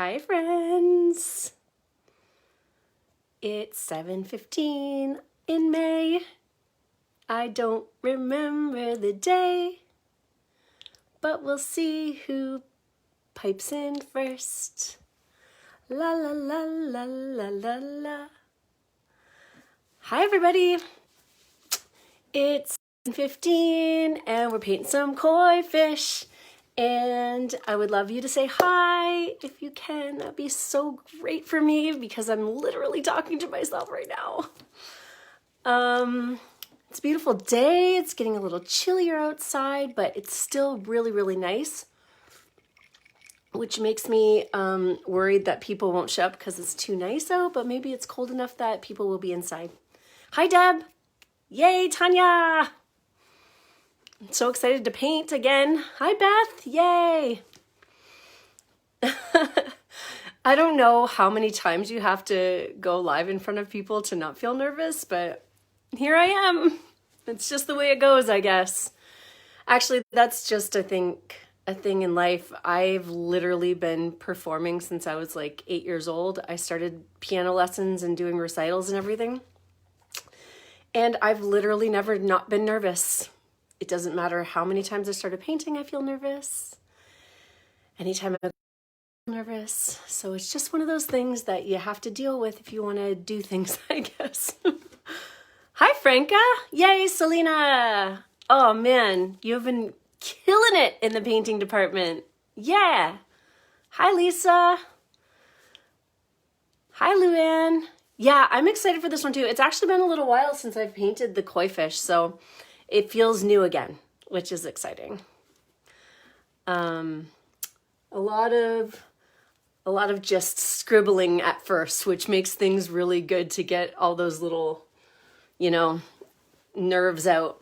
Hi friends! It's 7:15 in May. I don't remember the day, but we'll see who pipes in first. La la la la la la la. Hi everybody! It's 7:15 and we're painting some koi fish. And I would love you to say hi if you can. That'd be so great for me because I'm literally talking to myself right now. It's a beautiful day. It's getting a little chillier outside, but it's still really, really nice, which makes me worried that people won't show up because it's too nice out, but maybe it's cold enough that people will be inside. Hi, Deb. Yay, Tanya. I'm so excited to paint again. Hi, Beth. Yay. I don't know how many times you have to go live in front of people to not feel nervous, but here I am. It's just the way it goes, I guess. Actually, that's just, I think, a thing in life. I've literally been performing since I was like 8 years old. I started piano lessons and doing recitals and everything. And I've literally never not been nervous. It doesn't matter how many times I started painting, I feel nervous. Anytime I feel nervous. So it's just one of those things that you have to deal with if you want to do things, I guess. Hi, Franca. Yay, Selena. Oh, man, you've been killing it in the painting department. Yeah. Hi, Lisa. Hi, Luann. Yeah, I'm excited for this one, too. It's actually been a little while since I've painted the koi fish, so it feels new again, which is exciting. A lot of just scribbling at first, which makes things really good to get all those little, nerves out.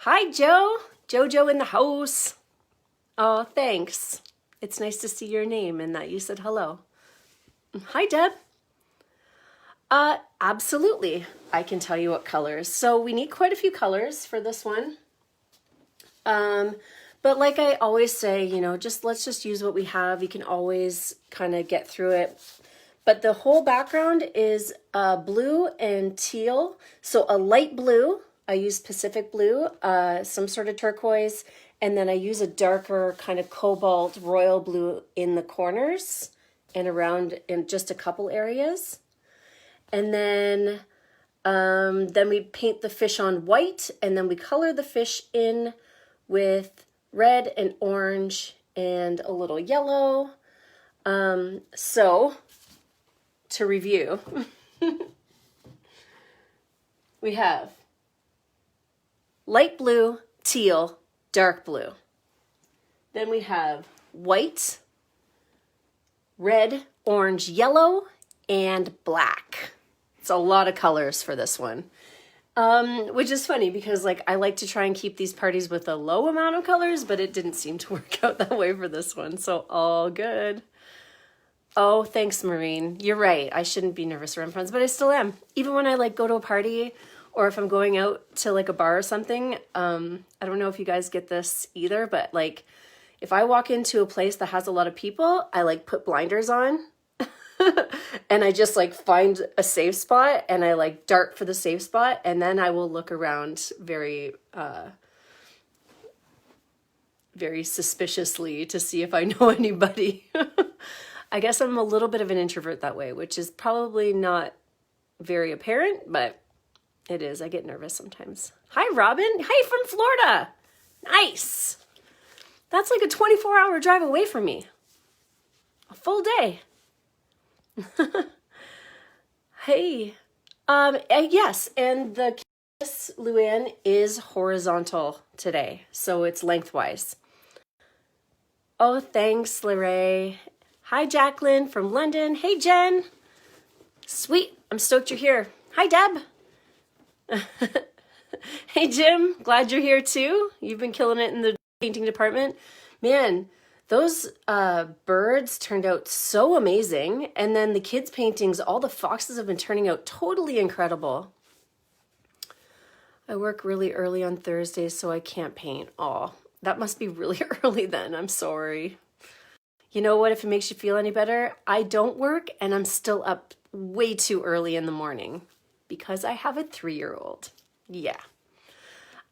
Hi, Joe. Jojo in the house. Oh, thanks. It's nice to see your name and that you said hello. Hi, Deb. Absolutely. I can tell you what colors. So we need quite a few colors for this one. But like I always say, let's just use what we have. You can always kind of get through it. But the whole background is blue and teal. So a light blue, I use Pacific blue, some sort of turquoise, and then I use a darker kind of cobalt royal blue in the corners and around in just a couple areas. And then we paint the fish on white, and then we color the fish in with red and orange and a little yellow. So to review, we have light blue, teal, dark blue. Then we have white, red, orange, yellow, and black. It's a lot of colors for this one, which is funny because I like to try and keep these parties with a low amount of colors, but it didn't seem to work out that way for this one. So all good. Oh, thanks, Maureen. You're right. I shouldn't be nervous around friends, but I still am. Even when I go to a party or if I'm going out to a bar or something, I don't know if you guys get this either, but if I walk into a place that has a lot of people, I put blinders on. And I just find a safe spot and I dart for the safe spot, and then I will look around very very suspiciously to see if I know anybody. I guess I'm a little bit of an introvert that way, which is probably not very apparent, but it is. I get nervous sometimes. Hi, Robin. Hi, from Florida. Nice. That's a 24-hour drive away from me. A full day. Hey, yes, and the kiss, Luann, is horizontal today, so it's lengthwise. Oh, thanks, Lorraine. Hi, Jacqueline from London. Hey, Jen. Sweet, I'm stoked you're here. Hi, Deb. Hey, Jim, glad you're here too. You've been killing it in the painting department. Man, those birds turned out so amazing. And then the kids' paintings, all the foxes have been turning out totally incredible. I work really early on Thursdays, so I can't paint. Oh, that must be really early then. I'm sorry. You know what, if it makes you feel any better, I don't work and I'm still up way too early in the morning because I have a 3-year-old. Yeah.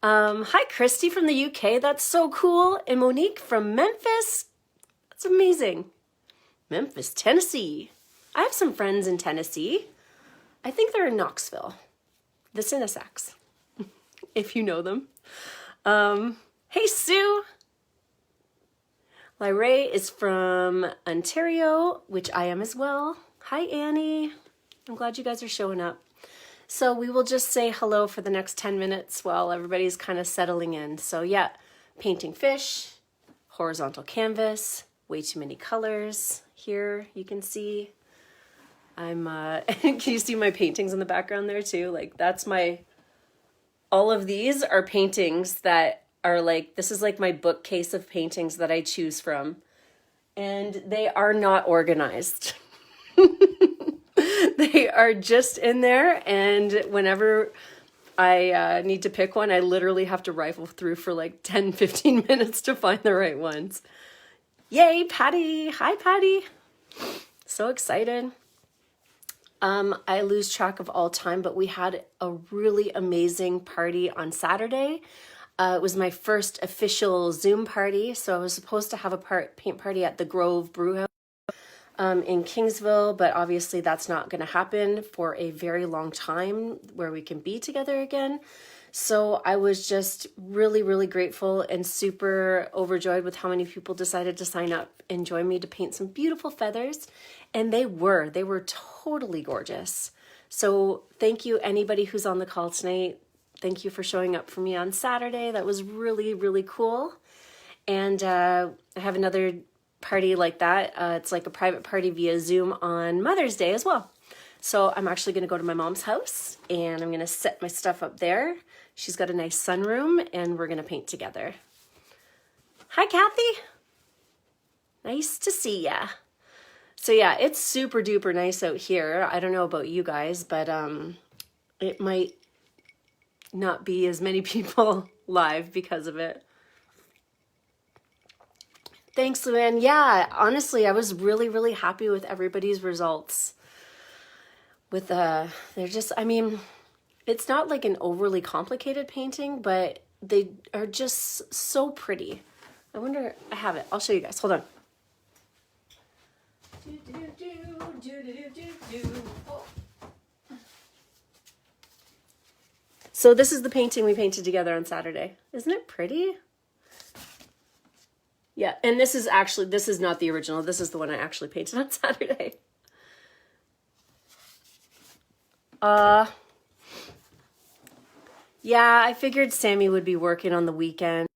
Hi, Christy from the UK. That's so cool. And Monique from Memphis. That's amazing. Memphis, Tennessee. I have some friends in Tennessee. I think they're in Knoxville. The Cinesacs, if you know them. Hey, Sue. Lyrae is from Ontario, which I am as well. Hi, Annie. I'm glad you guys are showing up. So we will just say hello for the next 10 minutes while everybody's kind of settling in. So yeah, painting fish, horizontal canvas, way too many colors. Here you can see. Can you see my paintings in the background there too? Like that's all of these are paintings that are like, this is like my bookcase of paintings that I choose from. And they are not organized. They are just in there. And whenever I need to pick one, I literally have to rifle through for like 10, 15 minutes to find the right ones. Yay, Patty. Hi, Patty. So excited. I lose track of all time, but we had a really amazing party on Saturday. It was my first official Zoom party. So I was supposed to have a paint party at the Grove Brewhouse in Kingsville, but obviously that's not going to happen for a very long time where we can be together again. So I was just really, really grateful and super overjoyed with how many people decided to sign up and join me to paint some beautiful feathers. And they were totally gorgeous. So thank you, anybody who's on the call tonight. Thank you for showing up for me on Saturday. That was really, really cool. And I have another party like that. It's like a private party via Zoom on Mother's Day as well. So I'm actually going to go to my mom's house and I'm going to set my stuff up there. She's got a nice sunroom and we're going to paint together. Hi, Kathy. Nice to see ya. So yeah, it's super duper nice out here. I don't know about you guys, but it might not be as many people live because of it. Thanks, Luann. Yeah, honestly, I was really, really happy with everybody's results. They're just, I mean, it's not like an overly complicated painting, but they are just so pretty. I wonder, I have it. I'll show you guys. Hold on. So this is the painting we painted together on Saturday. Isn't it pretty? Yeah, and this is not the original. This is the one I actually painted on Saturday. Yeah, I figured Sammy would be working on the weekend.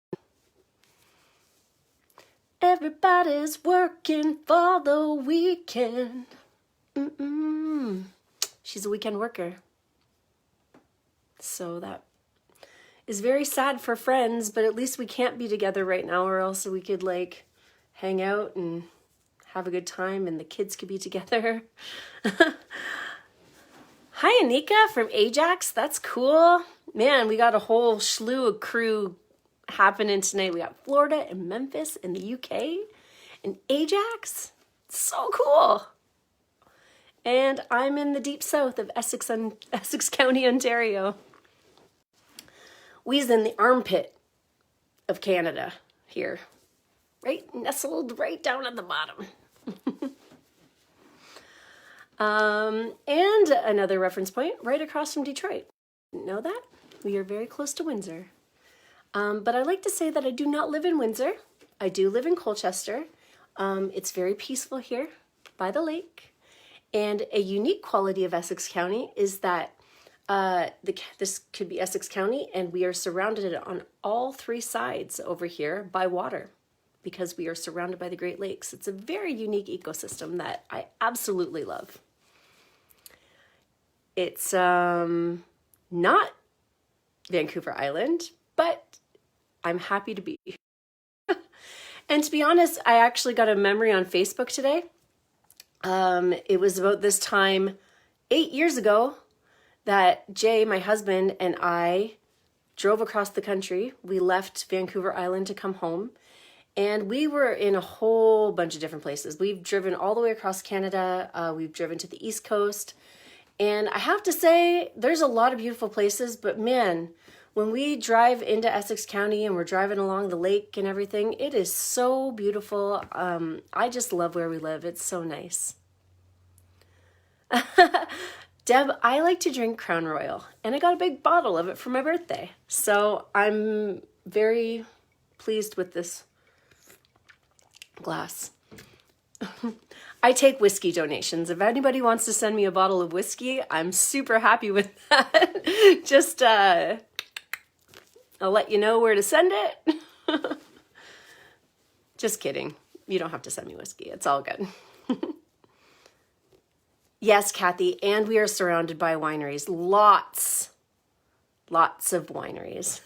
Everybody's working for the weekend. She's a weekend worker. So that is very sad for friends, but at least we can't be together right now, or else we could like hang out and have a good time and the kids could be together. Hi, Anika from Ajax. That's cool. Man, we got a whole slew of crew happening tonight. We got Florida and Memphis in the UK and Ajax. So cool. And I'm in the deep south of Essex County, Ontario. We's in the armpit of Canada here. Right, nestled right down at the bottom. And another reference point right across from Detroit. Didn't know that? We are very close to Windsor. But I like to say that I do not live in Windsor. I do live in Colchester. It's very peaceful here by the lake. And a unique quality of Essex County is that this could be Essex County, and we are surrounded on all three sides over here by water because we are surrounded by the Great Lakes. It's a very unique ecosystem that I absolutely love. It's not Vancouver Island, but I'm happy to be here. And to be honest, I actually got a memory on Facebook today. It was about this time 8 years ago that Jay, my husband, and I drove across the country. We left Vancouver Island to come home. And we were in a whole bunch of different places. We've driven all the way across Canada. We've driven to the East Coast. And I have to say, there's a lot of beautiful places, but man, when we drive into Essex County and we're driving along the lake and everything, it is so beautiful. I just love where we live. It's so nice. Deb, I like to drink Crown Royal, and I got a big bottle of it for my birthday. So I'm very pleased with this glass. I take whiskey donations. If anybody wants to send me a bottle of whiskey, I'm super happy with that. Just, I'll let you know where to send it. Just kidding. You don't have to send me whiskey. It's all good. Yes, Kathy, and we are surrounded by wineries. Lots of wineries.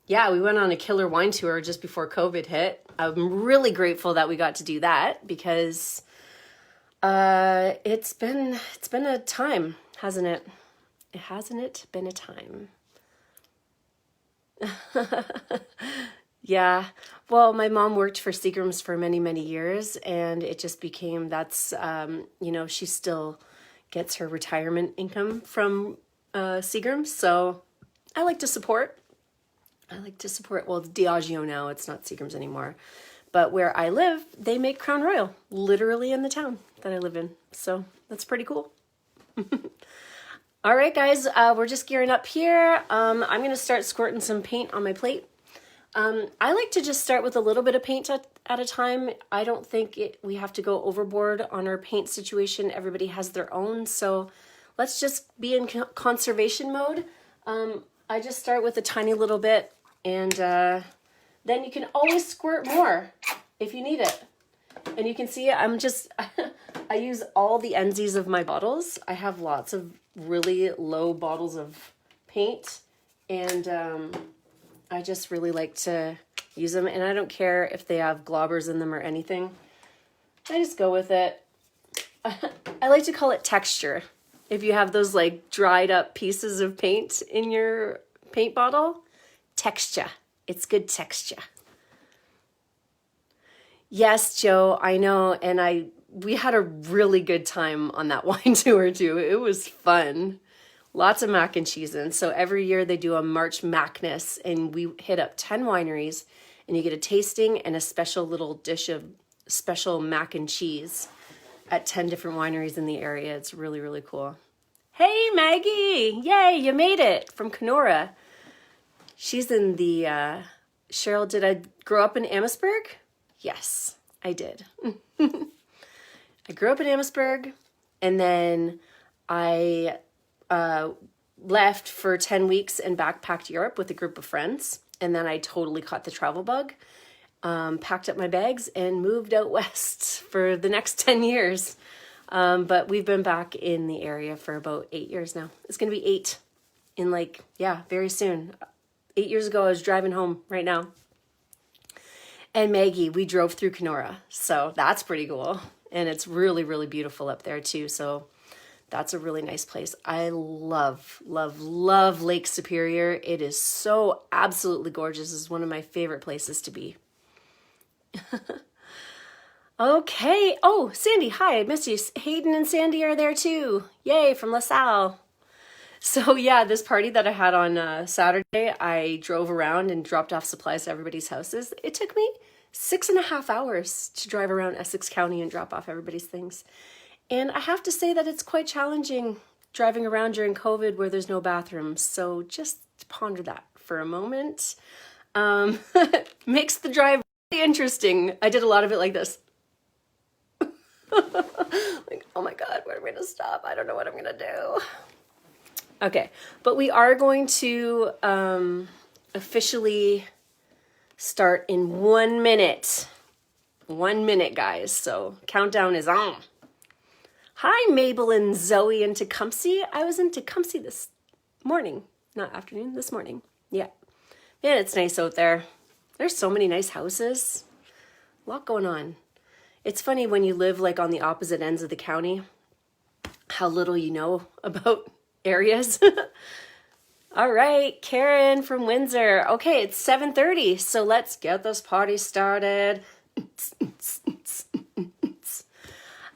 Yeah, we went on a killer wine tour just before COVID hit. I'm really grateful that we got to do that because it's been a time, hasn't it? Hasn't it been a time? Yeah. Well, my mom worked for Seagram's for many, many years, and it just became she still gets her retirement income from Seagram's. So I like to support. Well, it's Diageo now. It's not Seagram's anymore. But where I live, they make Crown Royal, literally in the town that I live in. So that's pretty cool. All right, guys, we're just gearing up here. I'm going to start squirting some paint on my plate. I like to just start with a little bit of paint at a time. I don't think we have to go overboard on our paint situation. Everybody has their own. So let's just be in conservation mode. I just start with a tiny little bit, and then you can always squirt more if you need it. And you can see I use all the endsies of my bottles. I have lots of really low bottles of paint, and I just really like to use them. And I don't care if they have globbers in them or anything. I just go with it. I like to call it texture. If you have those like dried up pieces of paint in your paint bottle, texture. It's good texture. Yes, Joe, I know. And we had a really good time on that wine tour too. It was fun. Lots of mac and cheese in. So every year they do a March Macness, and we hit up 10 wineries, and you get a tasting and a special little dish of special mac and cheese at 10 different wineries in the area. It's really, really cool. Hey, Maggie. Yay, you made it from Kenora. She's in the, Cheryl, did I grow up in Amherstburg? Yes, I did. I grew up in Amherstburg, and then I left for 10 weeks and backpacked Europe with a group of friends. And then I totally caught the travel bug, packed up my bags, and moved out west for the next 10 years. But we've been back in the area for about 8 years now. It's going to be 8 in very soon. 8 years ago, I was driving home right now. And Maggie, we drove through Kenora. So that's pretty cool. And it's really, really beautiful up there too. So that's a really nice place. I love, love, love Lake Superior. It is so absolutely gorgeous. It's one of my favorite places to be. Okay. Oh, Sandy, hi, I missed you. Hayden and Sandy are there too. Yay, from LaSalle. So yeah, this party that I had on Saturday, I drove around and dropped off supplies to everybody's houses. It took me 6.5 hours to drive around Essex County and drop off everybody's things. And I have to say that it's quite challenging driving around during COVID where there's no bathrooms. So just ponder that for a moment. Makes the drive really interesting. I did a lot of it like this. Like, oh my God, where am I going to stop? I don't know what I'm going to do. Okay, but we are going to officially start in 1 minute. 1 minute, guys. So countdown is on. Hi, Mabel and Zoe in Tecumseh. I was in Tecumseh this morning. Not afternoon, this morning. Yeah. Man, it's nice out there. There's so many nice houses. A lot going on. It's funny when you live like on the opposite ends of the county, how little you know about areas. All right, Karen from Windsor. Okay, it's 7:30, so let's get this party started.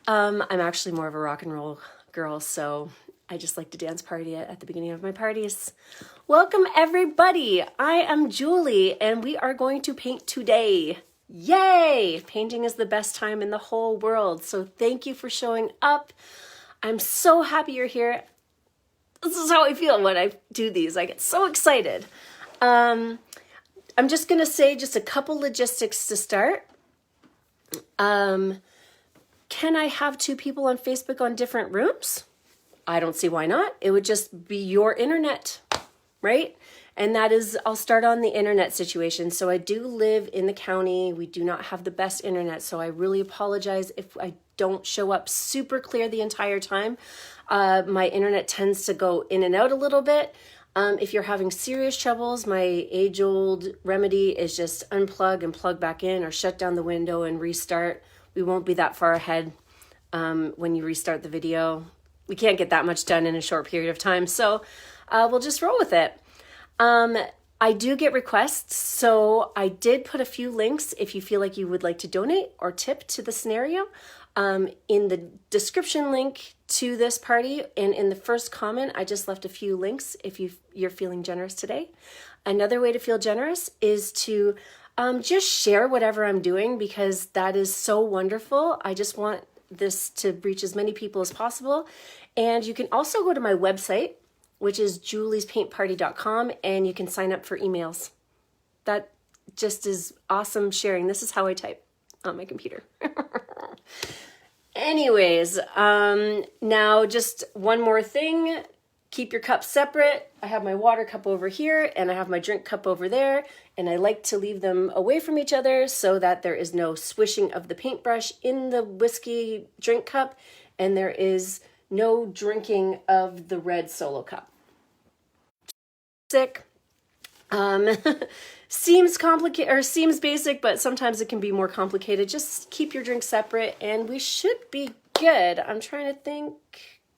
I'm actually more of a rock and roll girl, so I just like to dance party at the beginning of my parties. Welcome, everybody. I am Julie, and we are going to paint today. Yay! Painting is the best time in the whole world, so thank you for showing up. I'm so happy you're here. This is how I feel when I do these. I get so excited. I'm just going to say just a couple logistics to start. Can I have two people on Facebook on different rooms? I don't see why not. It would just be your internet, right? And that is, I'll start on the internet situation. So I do live in the county. We do not have the best internet. So I really apologize if I don't show up super clear the entire time. My internet tends to go in and out a little bit. If you're having serious troubles, my age-old remedy is just unplug and plug back in, or shut down the window and restart. We won't be that far ahead when you restart the video. We can't get that much done in a short period of time, so we'll just roll with it. I do get requests, so I did put a few links if you feel like you would like to donate or tip to the scenario in the description link to this party, and in the first comment I just left a few links if you're feeling generous today. Another way to feel generous is to just share whatever I'm doing, because that is so wonderful. I just want this to reach as many people as possible. And you can also go to my website, which is juliespaintparty.com, and you can sign up for emails. That just is awesome sharing. This is how I type on my computer. Anyways, now just one more thing. Keep your cups separate. I have my water cup over here and I have my drink cup over there, and I like to leave them away from each other so that there is no swishing of the paintbrush in the whiskey drink cup, and there is no drinking of the red Solo cup. Sick. Seems complicated, or seems basic, but sometimes it can be more complicated. Just keep your drink separate and we should be good. I'm trying to think,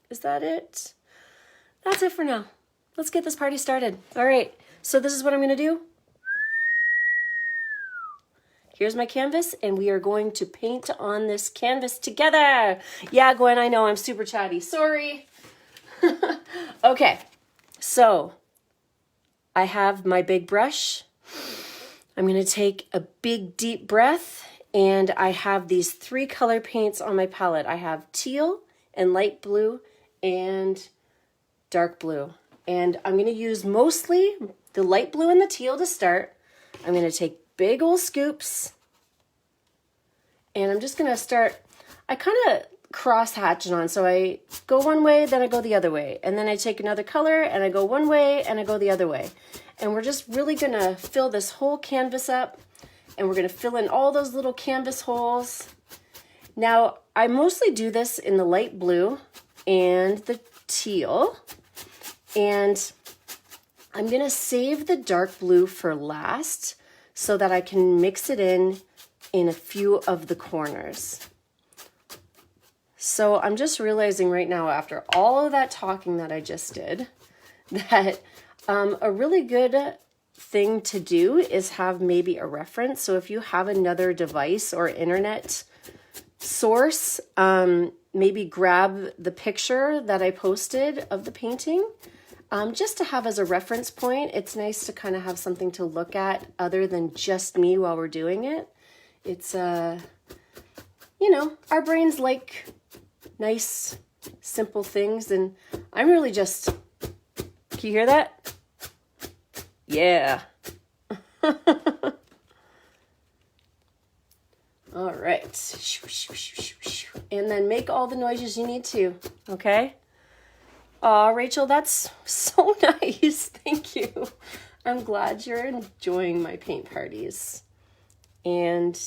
is that it? That's it for now. Let's get this party started. All right, so this is what I'm gonna do. Here's my canvas, and we are going to paint on this canvas together. Yeah, Gwen, I know I'm super chatty, sorry. Okay, so I have my big brush. I'm gonna take a big deep breath, and I have these 3 color paints on my palette. I have teal and light blue and dark blue. And I'm gonna use mostly the light blue and the teal to start. I'm gonna take big old scoops, and I'm just gonna start, I kind of cross hatching on. So I go one way, then I go the other way. And then I take another color and I go one way and I go the other way. And we're just really gonna fill this whole canvas up, and we're gonna fill in all those little canvas holes. Now, I mostly do this in the light blue and the teal, and I'm gonna save the dark blue for last so that I can mix it in a few of the corners. So I'm just realizing right now, after all of that talking that I just did, that a really good thing to do is have maybe a reference. So if you have another device or internet source, maybe grab the picture that I posted of the painting, just to have as a reference point. It's nice to kind of have something to look at other than just me while we're doing it. It's, you know, our brains like nice, simple things, and I'm really just, can you hear that? Yeah. All right. And then make all the noises you need to, okay? Aw, Rachel, that's so nice. Thank you. I'm glad you're enjoying my paint parties. And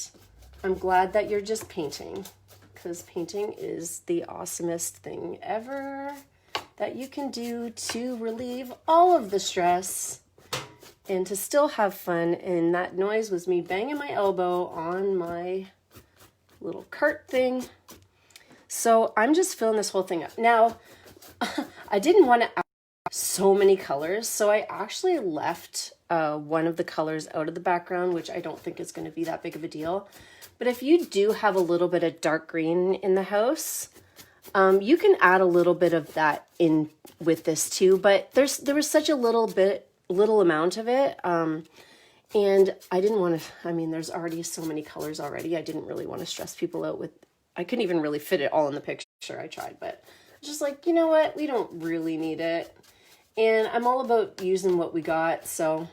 I'm glad that you're just painting, because painting is the awesomest thing ever that you can do to relieve all of the stress and to still have fun. And that noise was me banging my elbow on my little cart thing. So I'm just filling this whole thing up. Now, I didn't want to ask so many colors. So I actually left one of the colors out of the background, which I don't think is going to be that big of a deal. But if you do have a little bit of dark green in the house, you can add a little bit of that in with this too. But there was such a little amount of it. And I didn't want to, I mean, there's already so many colors already. I didn't really want to stress people out with, I couldn't even really fit it all in the picture. I tried, but just like, you know what? We don't really need it. And I'm all about using what we got. So,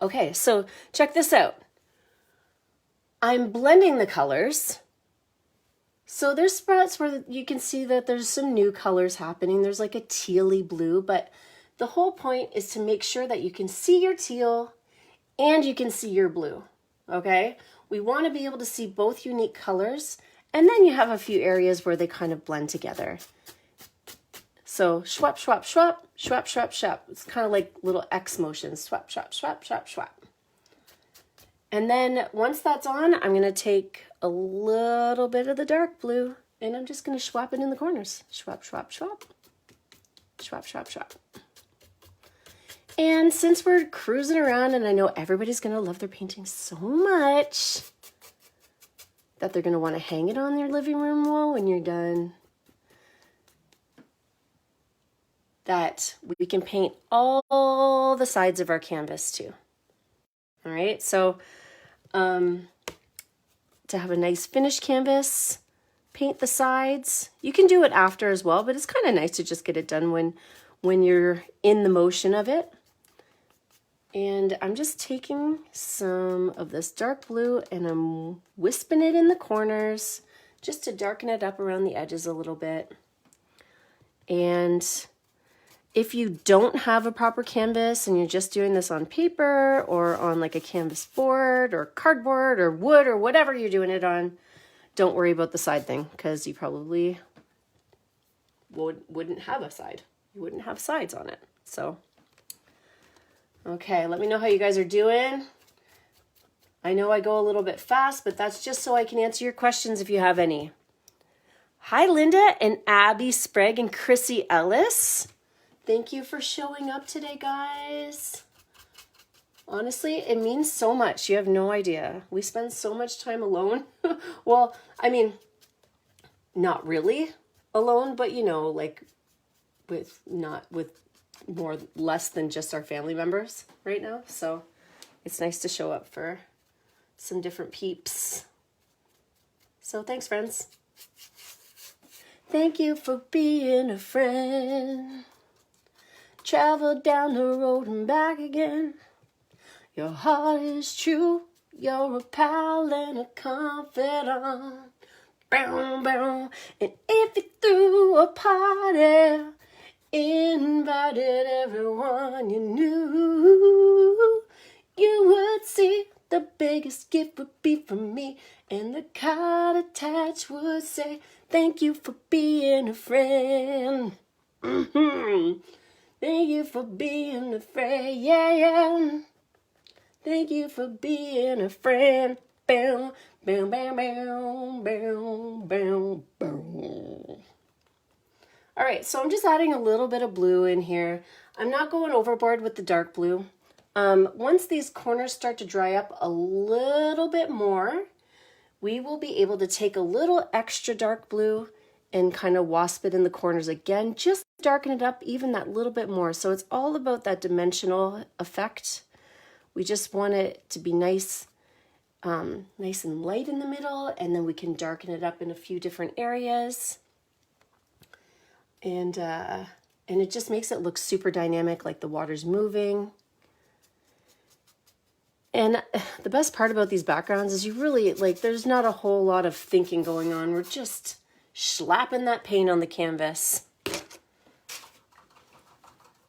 okay, so check this out. I'm blending the colors. So there's spots where you can see that there's some new colors happening. There's like a tealy blue, but the whole point is to make sure that you can see your teal and you can see your blue, okay? We want to be able to see both unique colors, and then you have a few areas where they kind of blend together. So swap, swap, swap, swap, swap, swap. It's kind of like little X motions. Swap, swap, swap, swap, swap. And then once that's on, I'm going to take a little bit of the dark blue and I'm just going to swap it in the corners. Swap, swap, swap. Swap, swap, swap. And since we're cruising around and I know everybody's going to love their painting so much that they're going to want to hang it on their living room wall when you're done, that we can paint all the sides of our canvas too. All right, so to have a nice finished canvas, paint the sides. You can do it after as well, but it's kind of nice to just get it done when you're in the motion of it. And I'm just taking some of this dark blue and I'm wisping it in the corners just to darken it up around the edges a little bit. And if you don't have a proper canvas and you're just doing this on paper or on like a canvas board or cardboard or wood or whatever you're doing it on, don't worry about the side thing because you probably wouldn't have a side. You wouldn't have sides on it. So, okay, let me know how you guys are doing. I know I go a little bit fast, but that's just so I can answer your questions if you have any. Hi, Linda and Abby Sprague and Chrissy Ellis. Thank you for showing up today, guys. Honestly, it means so much. You have no idea. We spend so much time alone. Well, I mean, not really alone, but you know, like with less than just our family members right now. So it's nice to show up for some different peeps. So thanks, friends. Thank you for being a friend. Travel down the road and back again. Your heart is true. You're a pal and a confidant. Bow, bow. And if you threw a party, invited everyone you knew, you would see the biggest gift would be from me. And the card attached would say, thank you for being a friend. Thank you for being a friend, yeah, yeah. Thank you for being a friend. Bow, bow, bow, bow, bow, bow, bow. All right, so I'm just adding a little bit of blue in here. I'm not going overboard with the dark blue. Once these corners start to dry up a little bit more, we will be able to take a little extra dark blue and kind of wasp it in the corners again, just darken it up even that little bit more. So it's all about that dimensional effect. We just want it to be nice, nice and light in the middle, and then we can darken it up in a few different areas. And it just makes it look super dynamic, like the water's moving. And the best part about these backgrounds is you really, like, there's not a whole lot of thinking going on. We're just slapping that paint on the canvas.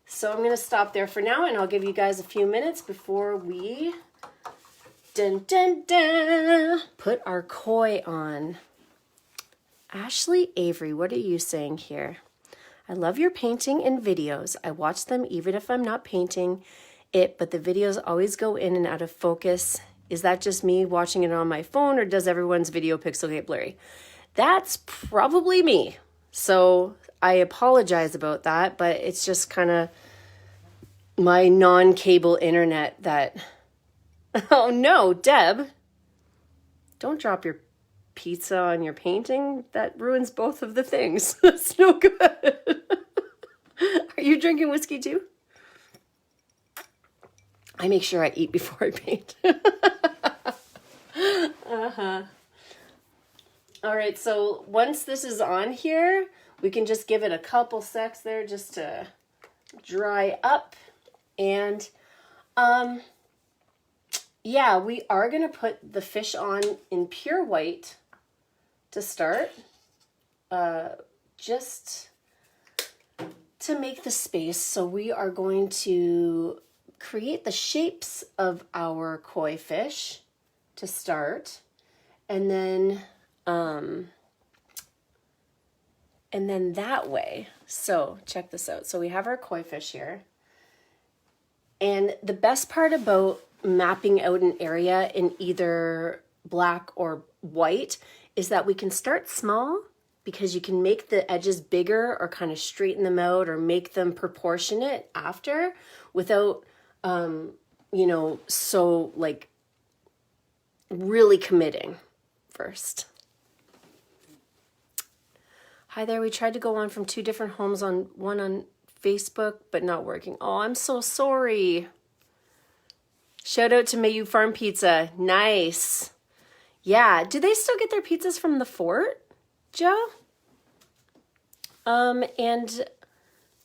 So I'm going to stop there for now, and I'll give you guys a few minutes before we put our koi on. Ashley Avery, what are you saying here? I love your painting and videos. I watch them even if I'm not painting it, but the videos always go in and out of focus. Is that just me watching it on my phone, or does everyone's video pixel get blurry? That's probably me. So I apologize about that, but it's just kind of my non-cable internet that, oh no, Deb, don't drop your pizza on your painting. That ruins both of the things. That's no good. Are you drinking whiskey too? I make sure I eat before I paint. All right, so once this is on here, we can just give it a couple secs there just to dry up. And yeah, we are going to put the fish on in pure white to start, just to make the space. So we are going to create the shapes of our koi fish to start, and then that way. So check this out. So we have our koi fish here. And the best part about mapping out an area in either black or white is that we can start small, because you can make the edges bigger or kind of straighten them out or make them proportionate after without, so like really committing first. Hi there, we tried to go on from 2 different homes on one on Facebook, but not working. Oh, I'm so sorry. Shout out to Mayu Farm Pizza. Nice. Yeah, do they still get their pizzas from the fort, Joe? And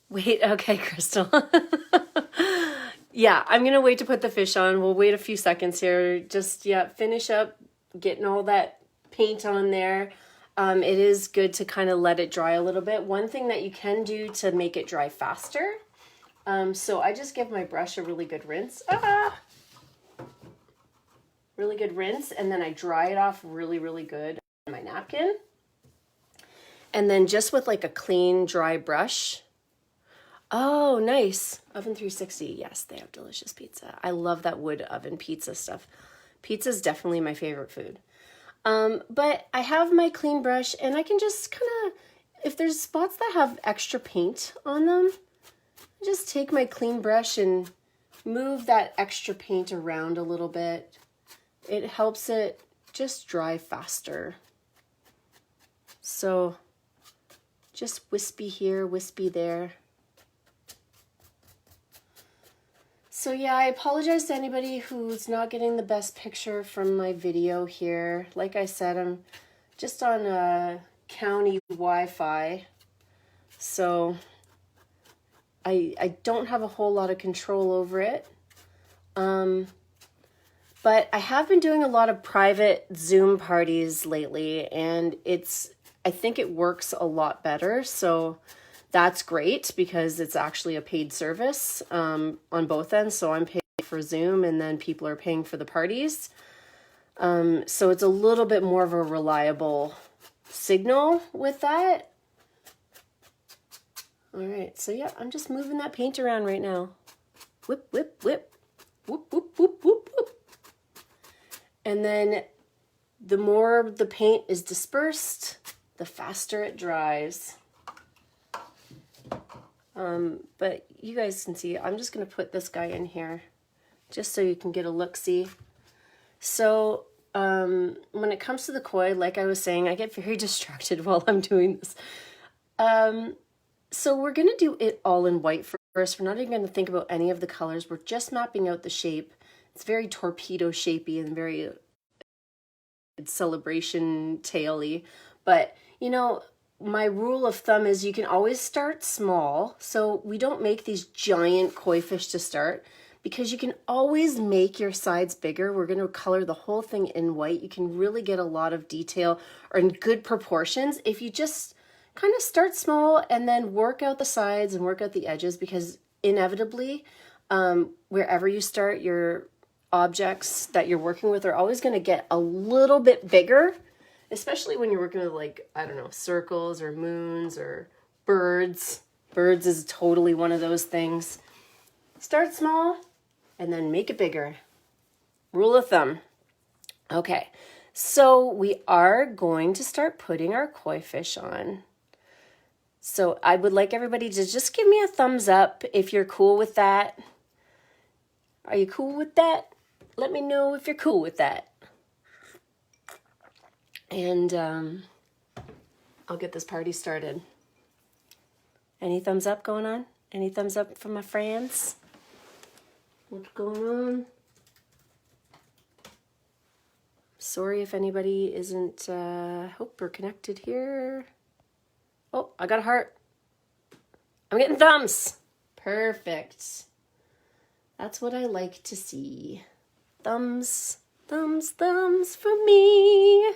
wait, okay, Crystal. Yeah, I'm gonna wait to put the fish on. We'll wait a few seconds here. Just, yeah, finish up getting all that paint on there. It is good to kind of let it dry a little bit. One thing that you can do to make it dry faster. So I just give my brush a really good rinse. Really good rinse, and then I dry it off really, really good on my napkin. And then just with like a clean, dry brush. Oh, nice. Oven 360. Yes, they have delicious pizza. I love that wood oven pizza stuff. Pizza is definitely my favorite food. But I have my clean brush, and I can just kind of, if there's spots that have extra paint on them, I just take my clean brush and move that extra paint around a little bit. It helps it just dry faster. So just wispy here, wispy there. So yeah, I apologize to anybody who's not getting the best picture from my video here. Like I said, I'm just on a county Wi-Fi, so I don't have a whole lot of control over it. But I have been doing a lot of private Zoom parties lately, and I think it works a lot better. So that's great, because it's actually a paid service on both ends. So I'm paying for Zoom, and then people are paying for the parties. So it's a little bit more of a reliable signal with that. All right, so yeah, I'm just moving that paint around right now. Whip, whip, whip. Whoop, whoop, whoop, whoop, whoop. And then the more the paint is dispersed, the faster it dries. But you guys can see, I'm just going to put this guy in here just so you can get a look-see. So when it comes to the koi, like I was saying, I get very distracted while I'm doing this. So we're going to do it all in white first. We're not even going to think about any of the colors. We're just mapping out the shape. It's very torpedo shapey and very celebration tail-y. But, you know, my rule of thumb is you can always start small. So we don't make these giant koi fish to start, because you can always make your sides bigger. We're going to color the whole thing in white. You can really get a lot of detail or in good proportions if you just kind of start small and then work out the sides and work out the edges, because inevitably, wherever you start, your objects that you're working with are always going to get a little bit bigger, especially when you're working with, like, I don't know, circles or moons or birds. Birds is totally one of those things. Start small and then make it bigger. Rule of thumb. Okay, so we are going to start putting our koi fish on. So I would like everybody to just give me a thumbs up if you're cool with that. Are you cool with that? Let me know if you're cool with that. And I'll get this party started. Any thumbs up going on? Any thumbs up from my friends? What's going on? Sorry if anybody isn't, hope we're connected here. Oh, I got a heart. I'm getting thumbs. Perfect. That's what I like to see. Thumbs, thumbs, thumbs for me.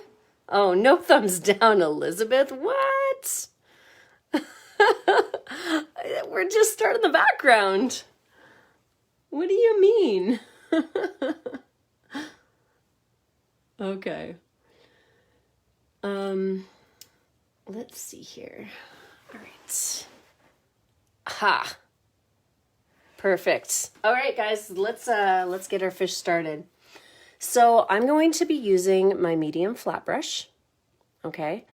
Oh, no thumbs down, Elizabeth. What? We're just starting the background. What do you mean? Okay. Let's see here. All right. Ha. Perfect. All right, guys, let's get our fish started. So I'm going to be using my medium flat brush. Okay.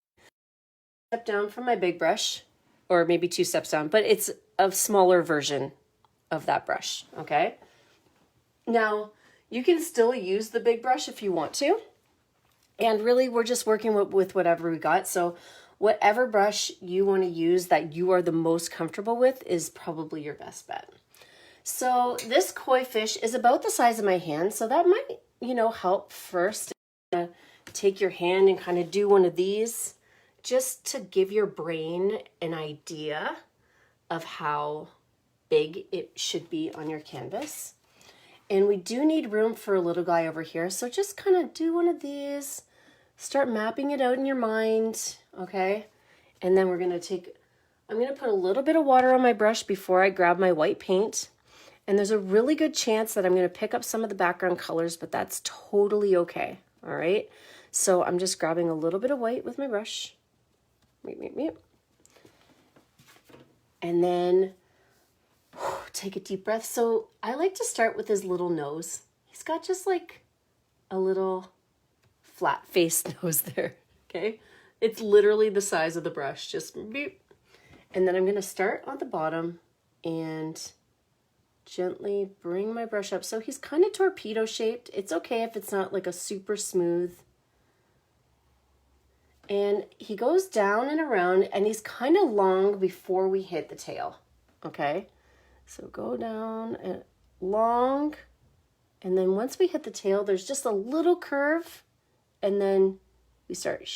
Step down from my big brush, or maybe 2 steps down, but it's a smaller version of that brush. Okay. Now you can still use the big brush if you want to. And really, we're just working with whatever we got. So whatever brush you want to use that you are the most comfortable with is probably your best bet. So this koi fish is about the size of my hand. So that might, help first. Take your hand and kind of do one of these just to give your brain an idea of how big it should be on your canvas. And we do need room for a little guy over here. So just kind of do one of these, start mapping it out in your mind, okay? And then I'm going to put a little bit of water on my brush before I grab my white paint. And there's a really good chance that I'm going to pick up some of the background colors, but that's totally okay, all right? So I'm just grabbing a little bit of white with my brush. And then take a deep breath. So I like to start with his little nose. He's got just like a little flat-faced nose there, okay? It's literally the size of the brush, just beep. And then I'm gonna start on the bottom and gently bring my brush up. So he's kind of torpedo shaped. It's okay if it's not like a super smooth. And he goes down and around and he's kind of long before we hit the tail, okay? So go down and long, and then once we hit the tail, there's just a little curve, and then we start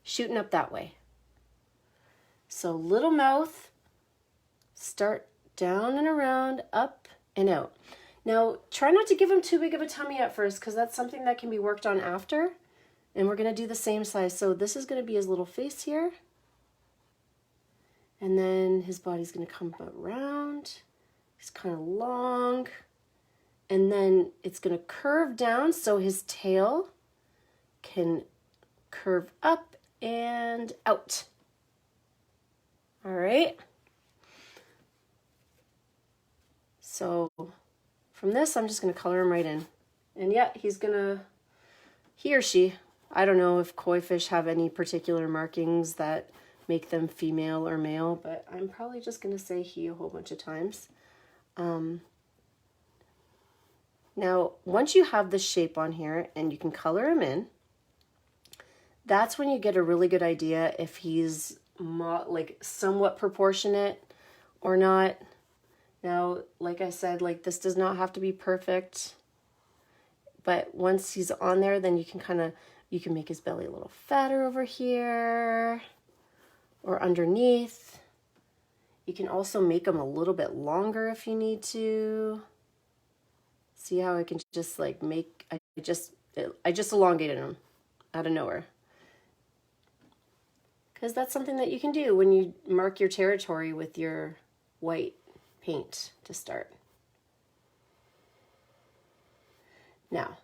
shooting up that way. So little mouth, start down and around, up and out. Now, try not to give him too big of a tummy at first, because that's something that can be worked on after, and we're going to do the same size. So this is going to be his little face here. And then his body's going to come around. He's kind of long. And then it's going to curve down so his tail can curve up and out. All right. So from this, I'm just going to color him right in. And yeah, he or she, I don't know if koi fish have any particular markings that make them female or male, but I'm probably just going to say he a whole bunch of times. Now, once you have the shape on here and you can color him in, that's when you get a really good idea if he's like somewhat proportionate or not. Now, like I said, like this does not have to be perfect, but once he's on there, then you can make his belly a little fatter over here or underneath. You can also make them a little bit longer if you need to. See how I can just like I just elongated them out of nowhere. Because that's something that you can do when you mark your territory with your white paint to start. Now,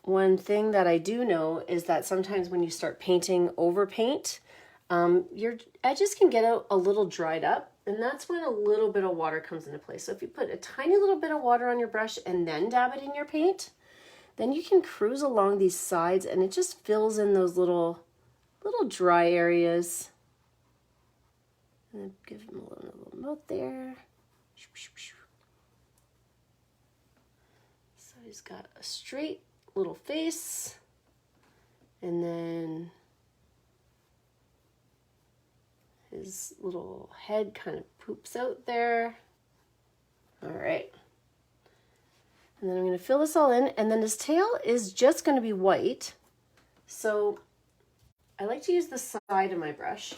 one thing that I do know is that sometimes when you start painting over paint, your edges can get a little dried up, and that's when a little bit of water comes into play. So if you put a tiny little bit of water on your brush and then dab it in your paint, then you can cruise along these sides and it just fills in those little dry areas. And give him a little note there. he's got a straight little face, and then his little head kind of poops out there. All right. And then I'm going to fill this all in, and then his tail is just going to be white. So I like to use the side of my brush.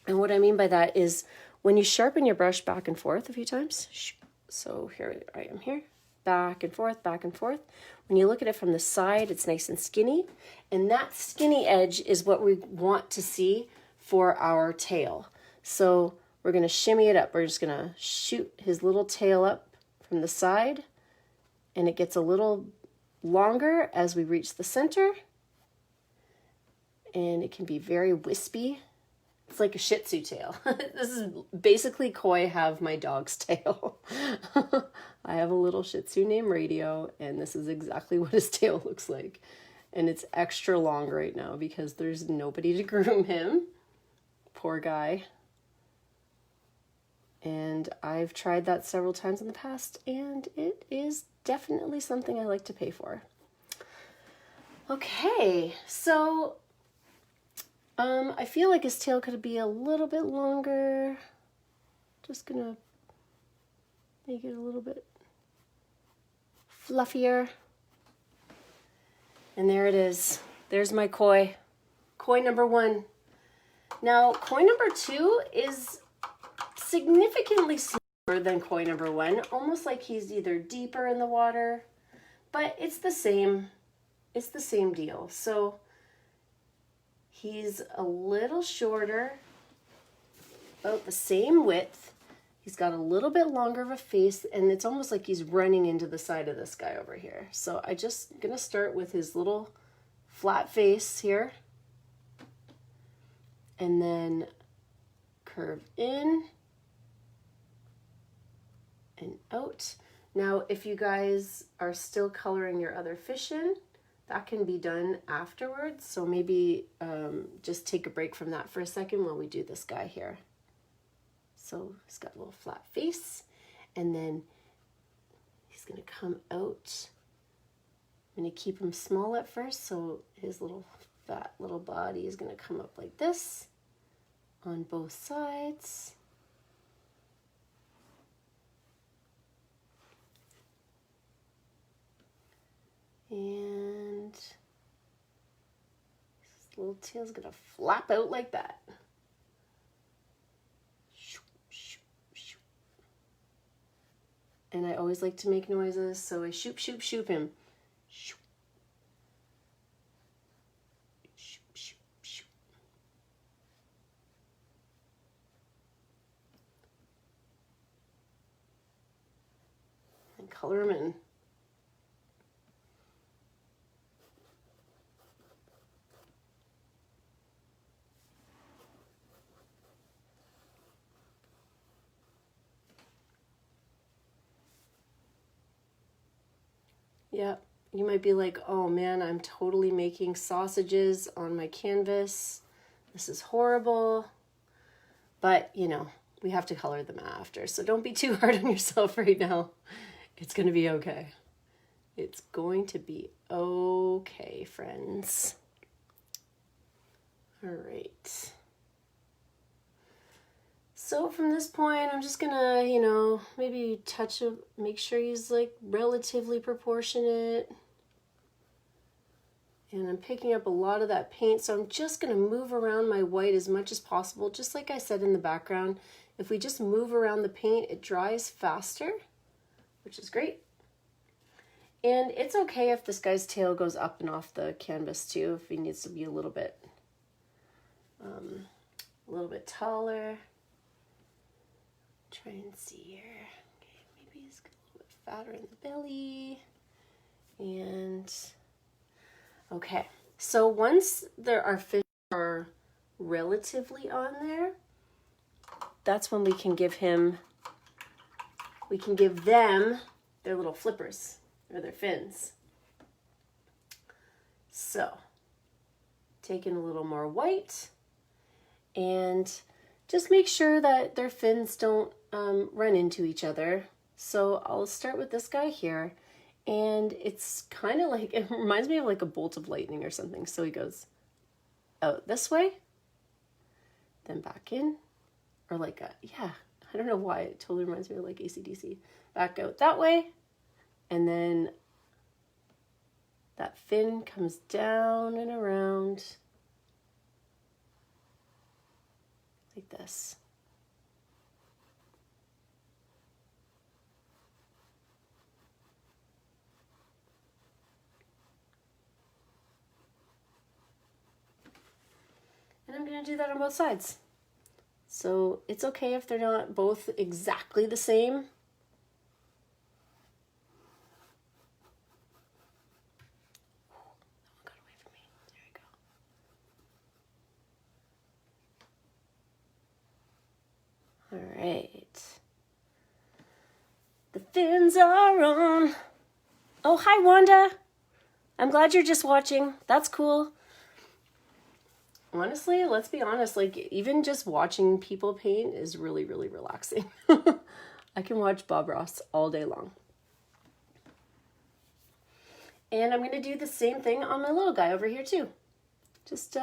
And what I mean by that is when you sharpen your brush back and forth a few times, so here I am here, back and forth, back and forth. When you look at it from the side, it's nice and skinny. And that skinny edge is what we want to see for our tail. So we're going to shimmy it up. We're just going to shoot his little tail up from the side, and it gets a little longer as we reach the center, and it can be very wispy. It's like a Shih Tzu tail. This is basically Koi have my dog's tail. I have a little Shih Tzu named Radio, and this is exactly what his tail looks like. And it's extra long right now because there's nobody to groom him. Poor guy. And I've tried that several times in the past, and it is definitely something I like to pay for. Okay, so I feel like his tail could be a little bit longer. Just gonna make it a little bit fluffier. And there it is. There's my Koi. Koi number 1. Now, Koi number 2 is significantly smaller than Koi number 1, almost like he's either deeper in the water, but it's the same deal. So he's a little shorter, about the same width. He's got a little bit longer of a face, and it's almost like he's running into the side of this guy over here. So I just gonna start with his little flat face here, and then curve in and out. Now, if you guys are still coloring your other fish in, that can be done afterwards. So maybe just take a break from that for a second while we do this guy here. So he's got a little flat face, and then he's gonna come out. I'm gonna keep him small at first, so his little fat little body is gonna come up like this on both sides. And his little tail's gonna flap out like that. And I always like to make noises, so I shoop, shoop, shoop him. Shoop. Shoop, shoop, shoop. And color him in. Yeah, you might be like, oh man, I'm totally making sausages on my canvas. This is horrible. But, you know, we have to color them after. So don't be too hard on yourself right now. It's going to be okay. It's going to be okay, friends. All right. So from this point, I'm just gonna, you know, maybe touch him, make sure he's like relatively proportionate. And I'm picking up a lot of that paint, so I'm just gonna move around my white as much as possible. Just like I said in the background, if we just move around the paint, it dries faster, which is great. And it's okay if this guy's tail goes up and off the canvas too, if he needs to be a little bit taller. Try and see here. Okay, maybe he's a little bit fatter in the belly. And okay, so once our fish are relatively on there, that's when we can give them their little flippers or their fins. So taking a little more white, and just make sure that their fins don't run into each other. So I'll start with this guy here, And it's kind of like, it reminds me of like a bolt of lightning or something. So he goes out this way, then back in, or like yeah, I don't know why, it totally reminds me of like AC/DC. Back out that way, and then that fin comes down and around like this. And I'm going to do that on both sides. So it's okay if they're not both exactly the same. That one got away from me. There we go. All right. The fins are on. Oh, hi, Wanda. I'm glad you're just watching. That's cool. Honestly, let's be honest, like even just watching people paint is really, really relaxing. I can watch Bob Ross all day long. And I'm going to do the same thing on my little guy over here too. Just,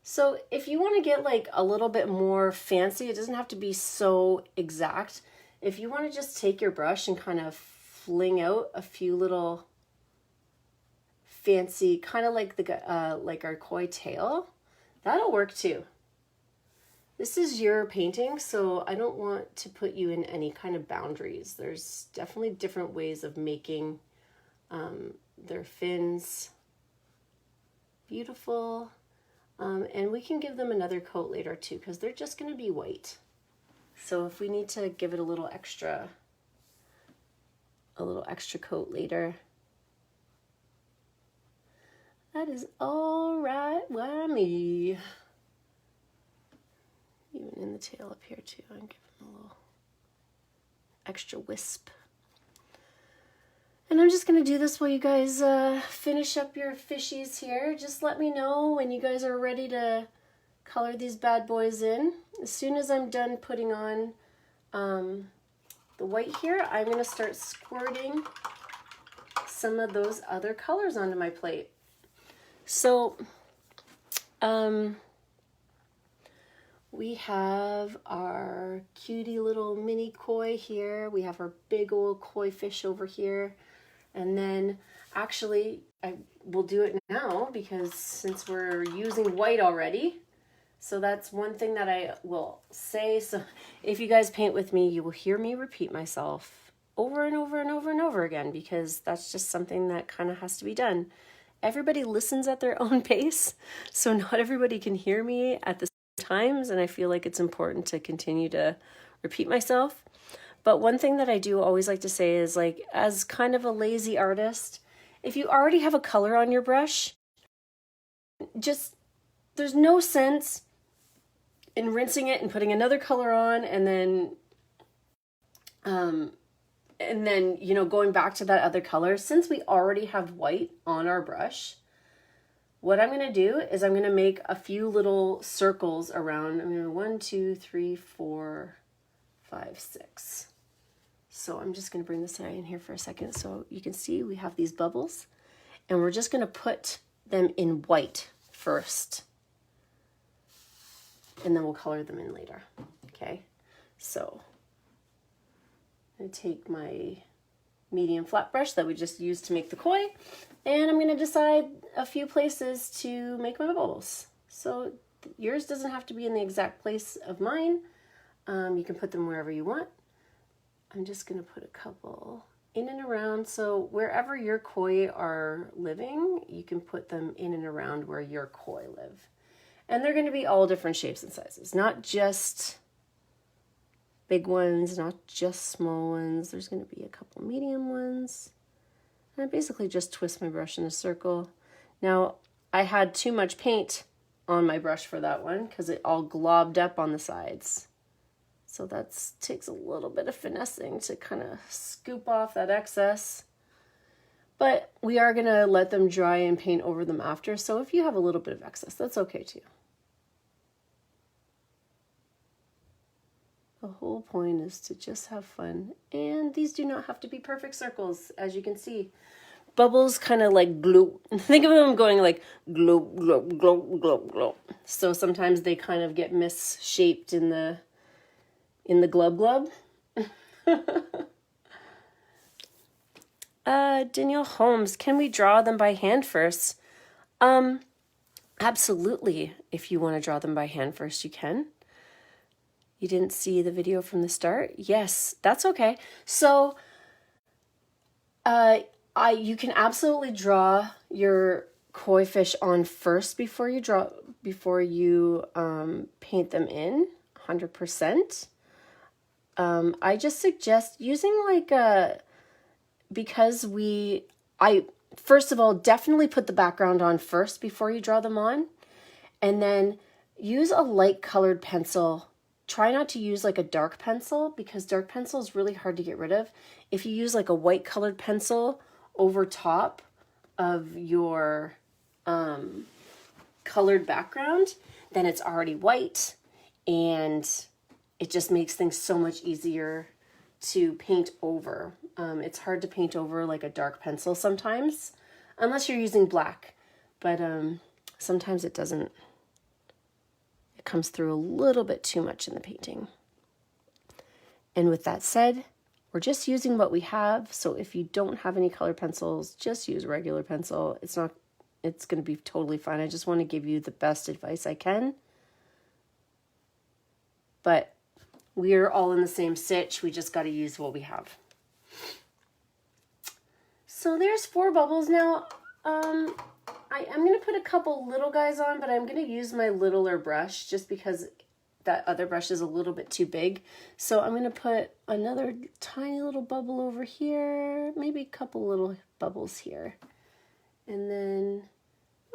so if you want to get like a little bit more fancy, it doesn't have to be so exact. If you want to just take your brush and kind of fling out a few little fancy, kind of like the like our koi tail, that'll work too. This is your painting, so I don't want to put you in any kind of boundaries. There's definitely different ways of making their fins beautiful, and we can give them another coat later too, because they're just going to be white. So if we need to give it a little extra coat later, that is all right by me. Even in the tail up here too, I'm giving a little extra wisp. And I'm just gonna do this while you guys finish up your fishies here. Just let me know when you guys are ready to color these bad boys in. As soon as I'm done putting on the white here, I'm gonna start squirting some of those other colors onto my plate. So, we have our cutie little mini koi here. We have our big old koi fish over here. And then actually, I will do it now because since we're using white already, so that's one thing that I will say. So if you guys paint with me, you will hear me repeat myself over and over and over and over again, because that's just something that kind of has to be done. Everybody listens at their own pace, so not everybody can hear me at the same times, and I feel like it's important to continue to repeat myself. But one thing that I do always like to say is, like, as kind of a lazy artist, if you already have a color on your brush, just, there's no sense in rinsing it and putting another color on and then, you know, going back to that other color. Since we already have white on our brush, what I'm going to do is I'm going to make a few little circles around. I'm going to 1, 2, 3, 4, 5, 6. So I'm just going to bring this area in here for a second so you can see we have these bubbles, and we're just going to put them in white first, and then we'll color them in later. Okay, so I'm going to take my medium flat brush that we just used to make the koi, and I'm going to decide a few places to make my bubbles. So yours doesn't have to be in the exact place of mine. You can put them wherever you want. I'm just going to put a couple in and around. So wherever your koi are living, you can put them in and around where your koi live. And they're going to be all different shapes and sizes, not just big ones, not just small ones. There's going to be a couple medium ones. And I basically just twist my brush in a circle. Now, I had too much paint on my brush for that one because it all globbed up on the sides. So that takes a little bit of finessing to kind of scoop off that excess. But we are going to let them dry and paint over them after. So if you have a little bit of excess, that's okay too. The whole point is to just have fun. And these do not have to be perfect circles, as you can see. Bubbles kind of like glow. Think of them going like glow, glow, glow, glow, glow. So sometimes they kind of get misshaped in the glub glub. Danielle Holmes, can we draw them by hand first? Absolutely. If you want to draw them by hand first, you can. You didn't see the video from the start? Yes, that's okay. So, you can absolutely draw your koi fish on first before you paint them in, 100%. I just suggest using like first of all, definitely put the background on first before you draw them on, and then use a light colored pencil. Try not to use like a dark pencil, because dark pencil is really hard to get rid of. If you use like a white colored pencil over top of your colored background, then it's already white, and it just makes things so much easier to paint over. It's hard to paint over like a dark pencil sometimes, unless you're using black, but sometimes it doesn't. It comes through a little bit too much in the painting. And with that said, we're just using what we have. So if you don't have any colored pencils, just use a regular pencil. It's going to be totally fine. I just want to give you the best advice I can. But we're all in the same sitch. We just got to use what we have. So there's 4 bubbles now. I'm going to put a couple little guys on, but I'm going to use my littler brush just because that other brush is a little bit too big. So I'm going to put another tiny little bubble over here, maybe a couple little bubbles here. And then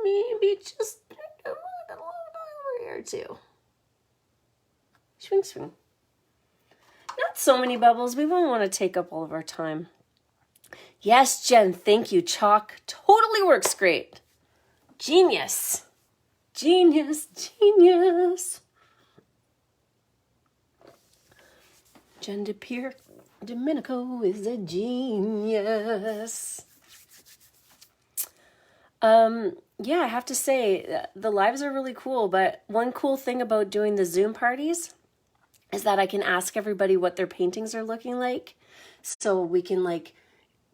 maybe just a little bit over here too. Swing, swing. Not so many bubbles. We won't want to take up all of our time. Yes, Jen, thank you. Chalk totally works great. Genius. Genius, genius. Jen DePierre Domenico is a genius. Yeah, I have to say, the lives are really cool, but one cool thing about doing the Zoom parties is that I can ask everybody what their paintings are looking like, so we can like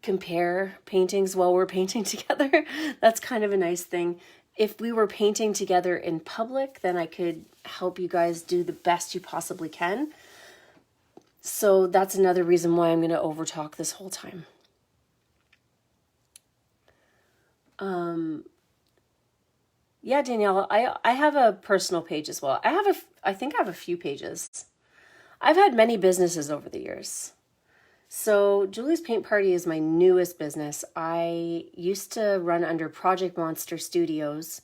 compare paintings while we're painting together. That's kind of a nice thing. If we were painting together in public, then I could help you guys do the best you possibly can. So that's another reason why I'm going to overtalk this whole time. Yeah, Danielle, I have a personal page as well. I think I have a few pages. I've had many businesses over the years. So Julie's Paint Party is my newest business. I used to run under Project Monster Studios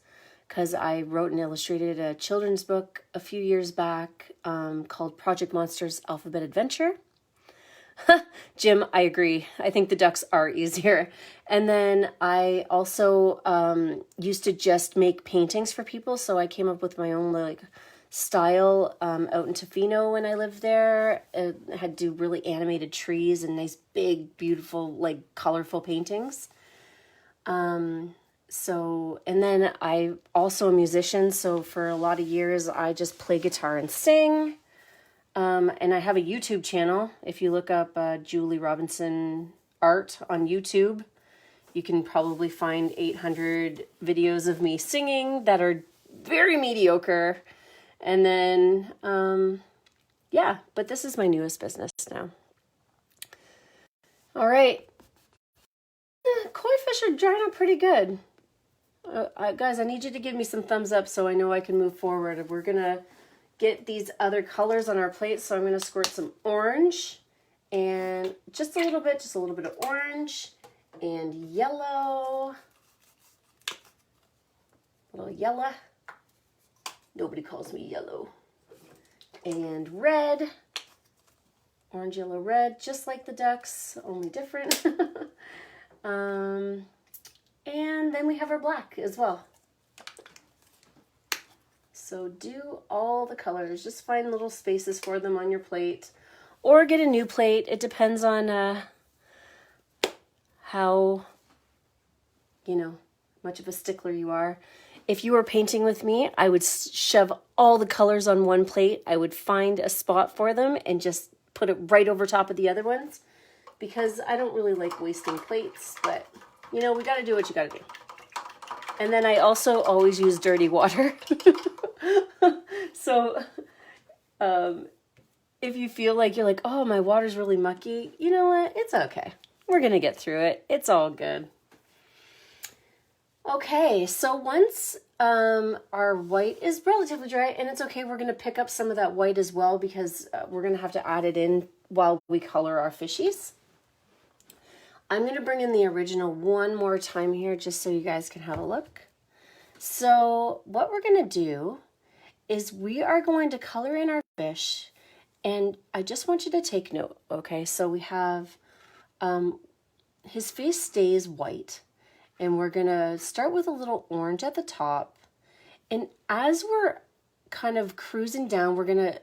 because I wrote and illustrated a children's book a few years back called Project Monster's Alphabet Adventure. Jim, I agree. I think the ducks are easier. And then I also used to just make paintings for people. So I came up with my own like style out in Tofino when I lived there. I had to do really animated trees and nice, big, beautiful, like colorful paintings. So, and then I also a musician. So for a lot of years, I just play guitar and sing. And I have a YouTube channel. If you look up Julie Robinson Art on YouTube, you can probably find 800 videos of me singing that are very mediocre. And then, yeah, but this is my newest business now. All right. Koi fish are drying up pretty good. Guys, I need you to give me some thumbs up so I know I can move forward. We're going to get these other colors on our plate. So I'm going to squirt some orange and just a little bit of orange and yellow. A little yellow. Nobody calls me yellow. And red. Orange, yellow, red, just like the ducks, only different. And then we have our black as well. So do all the colors. Just find little spaces for them on your plate. or get a new plate. It depends on how, you know, much of a stickler you are. If you were painting with me, I would shove all the colors on one plate. I would find a spot for them and just put it right over top of the other ones, because I don't really like wasting plates, but you know, we got to do what you got to do. And then I also always use dirty water. So if you feel like you're like, oh, my water's really mucky, you know what? It's okay. We're going to get through it. It's all good. Okay, so once our white is relatively dry, and it's okay, we're going to pick up some of that white as well, because we're going to have to add it in while we color our fishies. I'm going to bring in the original one more time here just so you guys can have a look. So what we're going to do is we are going to color in our fish, and I just want you to take note, okay? So we have his face stays white, and we're going to start with a little orange at the top. And as we're kind of cruising down, we're going to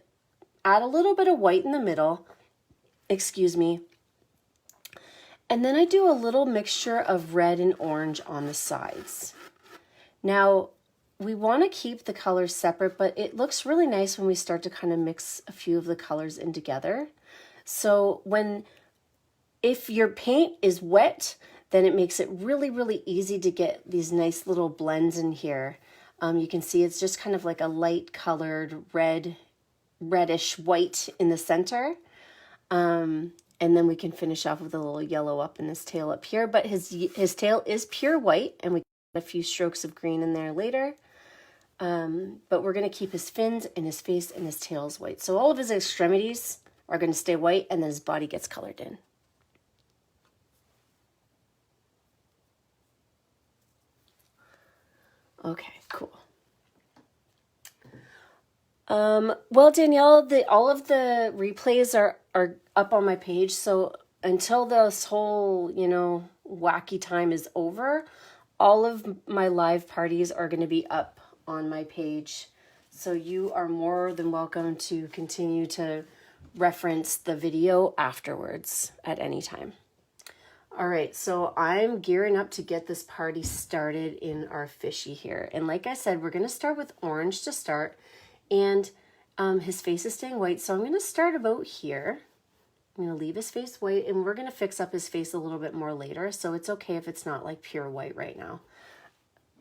add a little bit of white in the middle, excuse me. And then I do a little mixture of red and orange on the sides. Now, we want to keep the colors separate, but it looks really nice when we start to kind of mix a few of the colors in together. So if your paint is wet, then it makes it really, really easy to get these nice little blends in here. You can see it's just kind of like a light colored reddish white in the center. And then we can finish off with a little yellow up in his tail up here. But his tail is pure white, and we get a few strokes of green in there later. But we're going to keep his fins and his face and his tail is white. So all of his extremities are going to stay white, and then his body gets colored in. Okay, cool. Well, Danielle, all of the replays are up on my page. So until this whole, wacky time is over, all of my live parties are going to be up on my page. So you are more than welcome to continue to reference the video afterwards at any time. All right, so I'm gearing up to get this party started in our fishy here. And like I said, we're going to start with orange to start. And his face is staying white, so I'm going to start about here. I'm going to leave his face white, and we're going to fix up his face a little bit more later. So it's okay if it's not like pure white right now.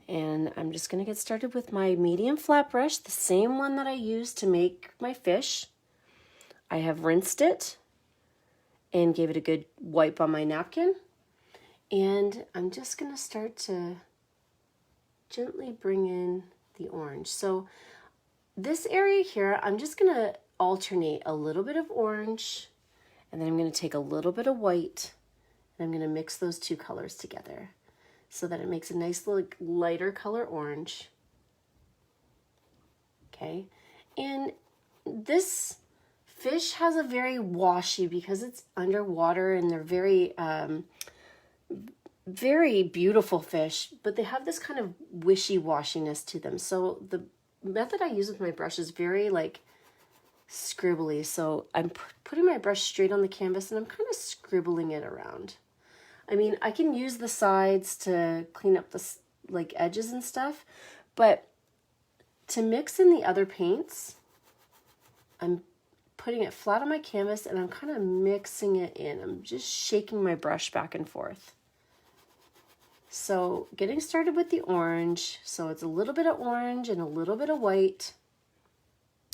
And I'm just going to get started with my medium flat brush, the same one that I used to make my fish. I have rinsed it and gave it a good wipe on my napkin. And I'm just going to start to gently bring in the orange. So this area here, I'm just going to alternate a little bit of orange, and then I'm going to take a little bit of white, and I'm going to mix those two colors together so that it makes a nice little lighter color orange. Okay, and this fish has a very washy, because it's underwater, and they're very, very beautiful fish, but they have this kind of wishy-washiness to them. So the method I use with my brush is very like scribbly. So I'm putting my brush straight on the canvas, and I'm kind of scribbling it around. I mean, I can use the sides to clean up the like edges and stuff, but to mix in the other paints, I'm putting it flat on my canvas, and I'm kind of mixing it in. I'm just shaking my brush back and forth. So getting started with the orange. So it's a little bit of orange and a little bit of white.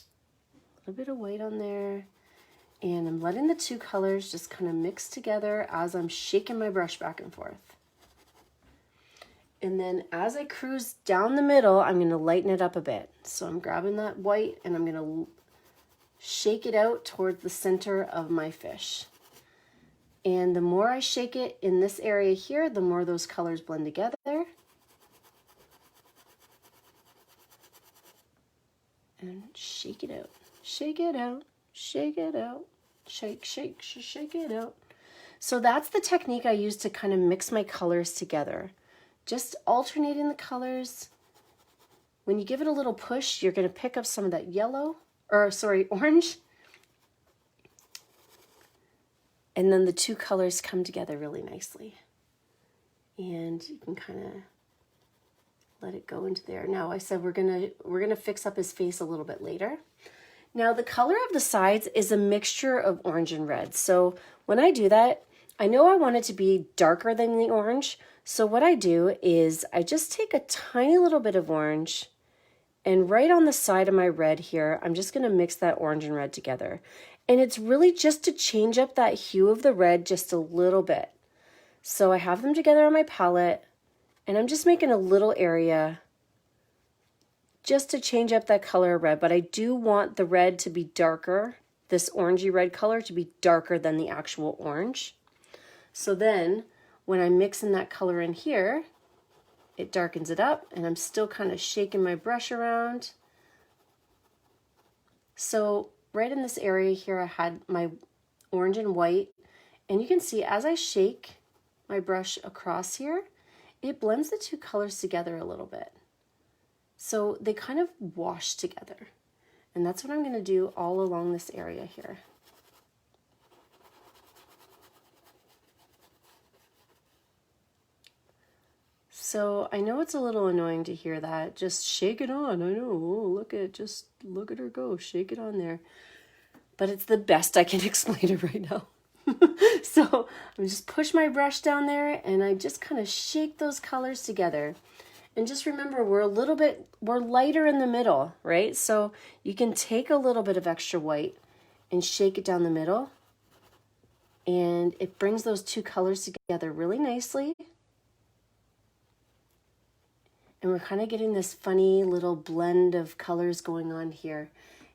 A little bit of white on there. And I'm letting the two colors just kind of mix together as I'm shaking my brush back and forth. And then as I cruise down the middle, I'm going to lighten it up a bit. So I'm grabbing that white, and I'm going to shake it out towards the center of my fish. And the more I shake it in this area here, the more those colors blend together. And shake it out, shake it out, shake it out, shake, shake, shake it out. So that's the technique I use to kind of mix my colors together. Just alternating the colors. When you give it a little push, you're going to pick up some of that yellow, or sorry, orange. And then the two colors come together really nicely. And you can kind of let it go into there. Now I said we're gonna fix up his face a little bit later. Now the color of the sides is a mixture of orange and red. So when I do that, I know I want it to be darker than the orange. So what I do is I just take a tiny little bit of orange, and right on the side of my red here, I'm just gonna mix that orange and red together. And it's really just to change up that hue of the red just a little bit. So I have them together on my palette, and I'm just making a little area just to change up that color of red. But I do want the red to be darker, this orangey red color to be darker than the actual orange. So then when I'm mixing that color in here, it darkens it up, and I'm still kind of shaking my brush around. So right in this area here, I had my orange and white, and you can see as I shake my brush across here, it blends the two colors together a little bit. So they kind of wash together. And that's what I'm going to do all along this area here. So I know it's a little annoying to hear that. Just shake it on. I know. Oh, just look at her go. Shake it on there. But it's the best I can explain it right now. So I'm just push my brush down there, and I just kind of shake those colors together. And just remember, we're lighter in the middle, right? So you can take a little bit of extra white and shake it down the middle, and it brings those two colors together really nicely. And we're kind of getting this funny little blend of colors going on here.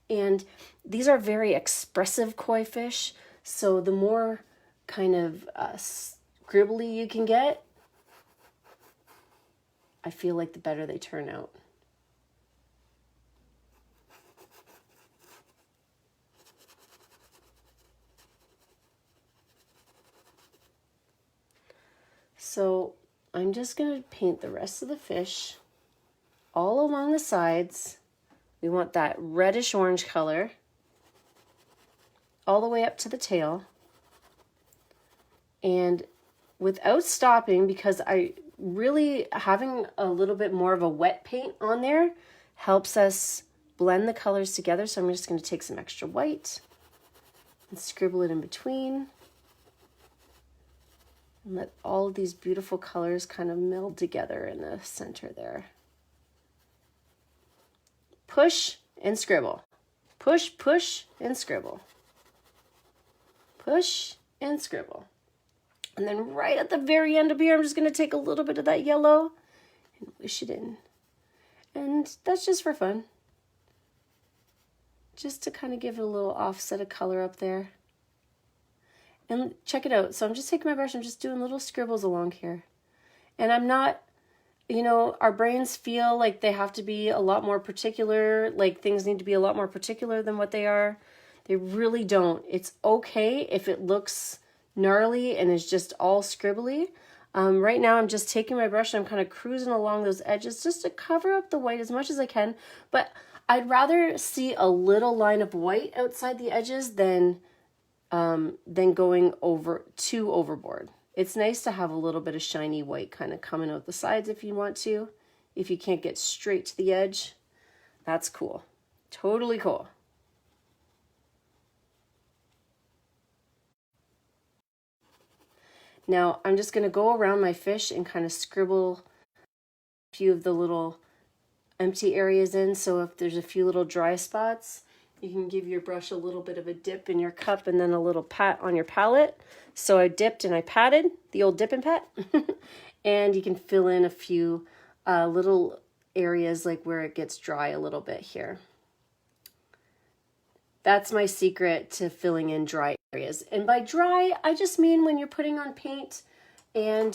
And these are very expressive koi fish, so the more kind of scribbly you can get, I feel like the better they turn out. So I'm just going to paint the rest of the fish all along the sides. We want that reddish orange color all the way up to the tail. And without stopping, because I really having a little bit more of a wet paint on there helps us blend the colors together. So I'm just going to take some extra white and scribble it in between. And let all of these beautiful colors kind of meld together in the center there. Push and scribble. Push, push, and scribble. Push and scribble. And then right at the very end of here, I'm just going to take a little bit of that yellow and wish it in. And that's just for fun. Just to kind of give it a little offset of color up there. And check it out. So I'm just taking my brush, I'm just doing little scribbles along here. And I'm not, you know, our brains feel like they have to be a lot more particular, like things need to be a lot more particular than what they are. They really don't. It's okay if it looks gnarly and is just all scribbly. Right now I'm just taking my brush and I'm kind of cruising along those edges just to cover up the white as much as I can. But I'd rather see a little line of white outside the edges than going too overboard. It's nice to have a little bit of shiny white kind of coming out the sides if you want to. If you can't get straight to the edge, that's cool. Totally cool. Now I'm just going to go around my fish and kind of scribble a few of the little empty areas in. So if there's a few little dry spots, you can give your brush a little bit of a dip in your cup and then a little pat on your palette. So I dipped and I patted, the old dip and pat. And you can fill in a few little areas like where it gets dry a little bit here. That's my secret to filling in dry areas. And by dry, I just mean when you're putting on paint and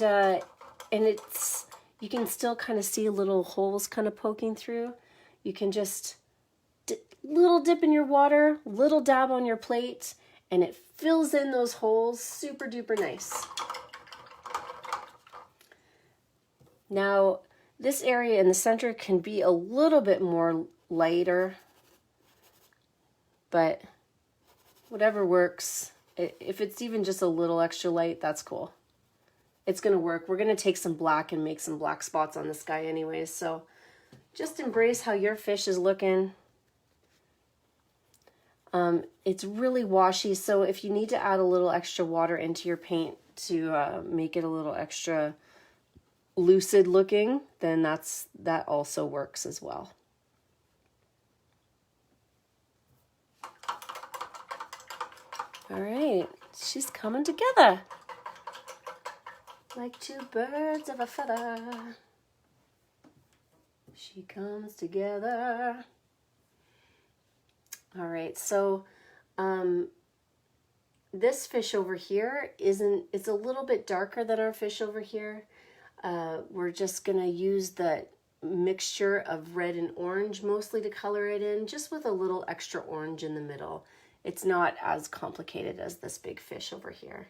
it's, you can still kind of see little holes kind of poking through. You can just little dip in your water, little dab on your plate, and it fills in those holes super duper nice. Now, this area in the center can be a little bit more lighter, but whatever works. If it's even just a little extra light, that's cool. It's gonna work. We're gonna take some black and make some black spots on this guy anyways, so just embrace how your fish is looking. It's really washy, so if you need to add a little extra water into your paint to make it a little extra lucid looking, then that also works as well. All right, she's coming together like two birds of a feather. She comes together. All right, so this fish over here it's a little bit darker than our fish over here. We're just gonna use that mixture of red and orange mostly to color it in, just with a little extra orange in the middle. It's not as complicated as this big fish over here.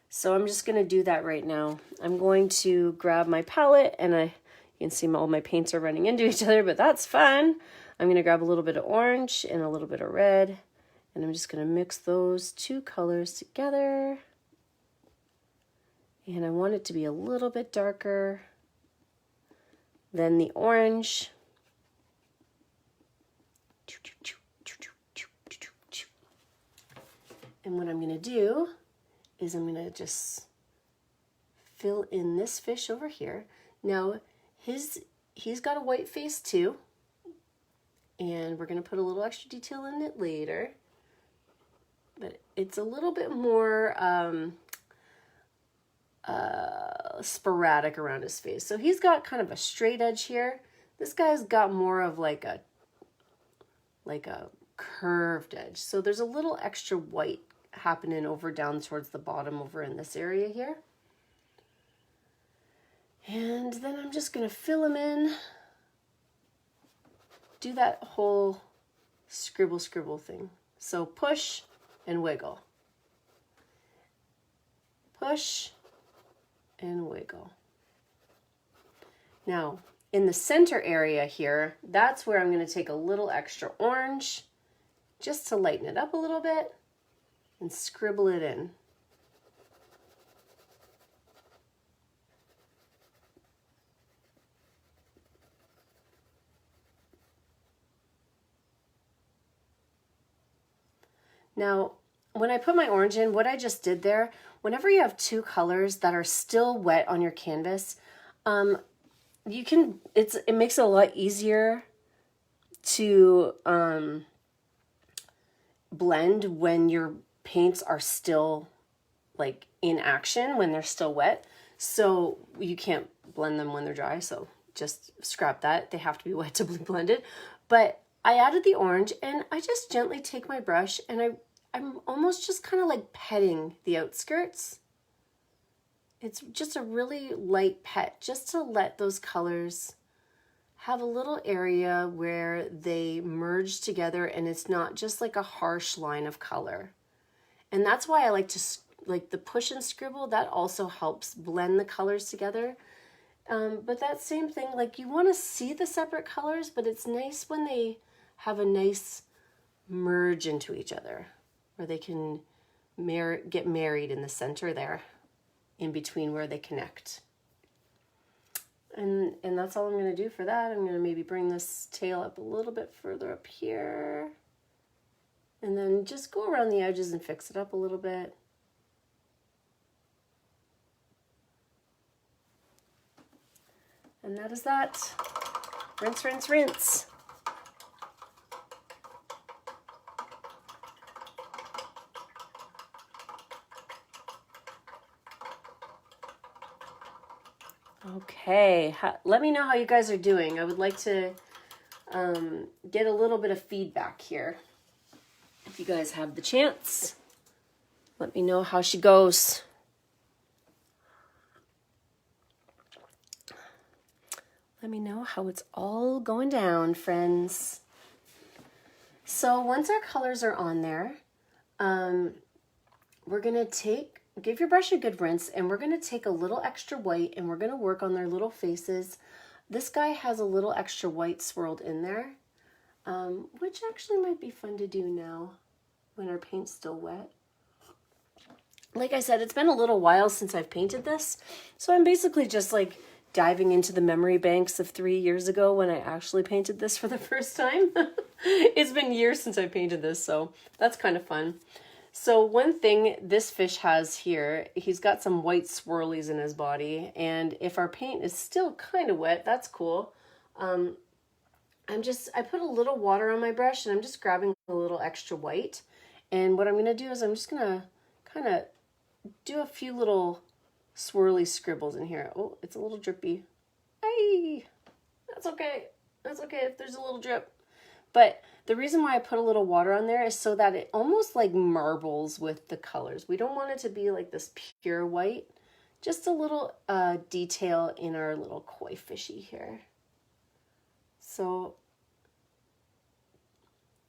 So I'm just gonna do that right now. I'm going to grab my palette, and you can see all my paints are running into each other, but that's fun. I'm gonna grab a little bit of orange and a little bit of red, and I'm just gonna mix those two colors together. And I want it to be a little bit darker than the orange. And what I'm going to do is I'm going to just fill in this fish over here. Now, he's got a white face too, and we're going to put a little extra detail in it later. But it's a little bit more sporadic around his face. So he's got kind of a straight edge here. This guy's got more of like a curved edge. So there's a little extra white happening over down towards the bottom over in this area here. And then I'm just going to fill him in. Do that whole scribble thing. So push and wiggle. Push and wiggle. Now, in the center area here, that's where I'm going to take a little extra orange just to lighten it up a little bit and scribble it in. Now, when I put my orange in, what I just did there, whenever you have two colors that are still wet on your canvas, it makes it a lot easier to blend when your paints are still like in action, when they're still wet. So you can't blend them when they're dry, so just scrap that. They have to be wet to be blended. But I added the orange, and I just gently take my brush, and I'm almost just kind of like petting the outskirts. It's just a really light pet, just to let those colors have a little area where they merge together, and it's not just like a harsh line of color. And that's why I like to, like the push and scribble, that also helps blend the colors together. But that same thing, like you want to see the separate colors, but it's nice when they have a nice merge into each other, where they can get married in the center there, in between where they connect. And that's all I'm going to do for that. I'm going to maybe bring this tail up a little bit further up here, and then just go around the edges and fix it up a little bit. And that is that. Rinse, rinse, rinse. Okay, let me know how you guys are doing. I would like to get a little bit of feedback here. If you guys have the chance, let me know how she goes. Let me know how it's all going down, friends. So once our colors are on there, we're going to give your brush a good rinse, and we're going to take a little extra white, and we're going to work on their little faces. This guy has a little extra white swirled in there, which actually might be fun to do now when our paint's still wet. like I said, it's been a little while since I've painted this. So I'm basically just like diving into the memory banks of 3 years ago when I actually painted this for the first time. It's been years since I painted this, so that's kind of fun. So one thing this fish has here, he's got some white swirlies in his body, and if our paint is still kind of wet, that's cool. I put a little water on my brush and I'm just grabbing a little extra white. And what I'm going to do is I'm just going to kind of do a few little swirly scribbles in here. Oh, it's a little drippy. Hey, that's okay. That's okay if there's a little drip. But the reason why I put a little water on there is so that it almost like marbles with the colors. We don't want it to be like this pure white. Just a little detail in our little koi fishy here. So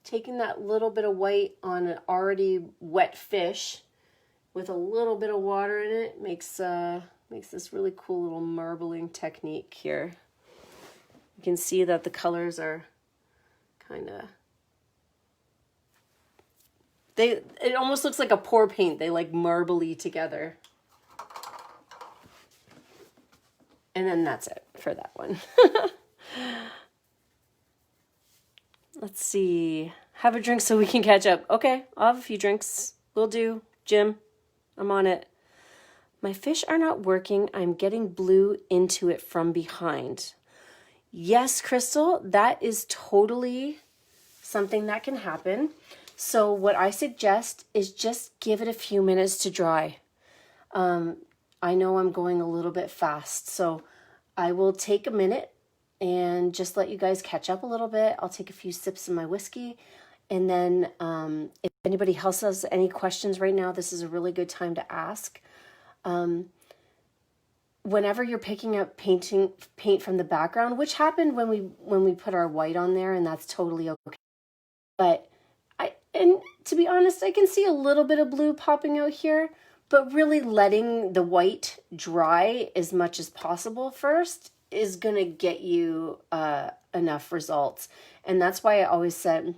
taking that little bit of white on an already wet fish with a little bit of water in it makes this really cool little marbling technique here. You can see that the colors are it almost looks like a pour paint. They like marbly together. And then that's it for that one. Let's see. Have a drink so we can catch up. Okay, I'll have a few drinks. Will do. Jim, I'm on it. My fish are not working. I'm getting blue into it from behind. Yes, Crystal, that is totally something that can happen. So what I suggest is just give it a few minutes to dry. I know I'm going a little bit fast, so I will take a minute and just let you guys catch up a little bit. I'll take a few sips of my whiskey. And then if anybody else has any questions right now, this is a really good time to ask. Whenever you're picking up paint from the background, which happened when we put our white on there, and that's totally okay. But and to be honest, I can see a little bit of blue popping out here, but really letting the white dry as much as possible first is going to get you enough results. And that's why I always said,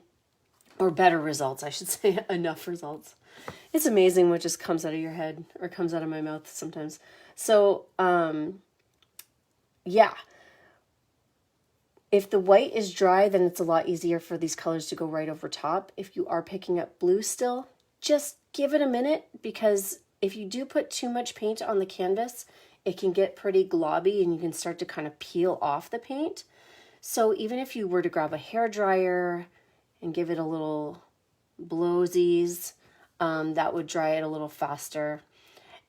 or better results, I should say, enough results. It's amazing what just comes out of your head or comes out of my mouth sometimes. So, yeah. If the white is dry, then it's a lot easier for these colors to go right over top. If you are picking up blue still, just give it a minute, because if you do put too much paint on the canvas, it can get pretty globby and you can start to kind of peel off the paint. So even if you were to grab a hair dryer and give it a little blowsies, that would dry it a little faster.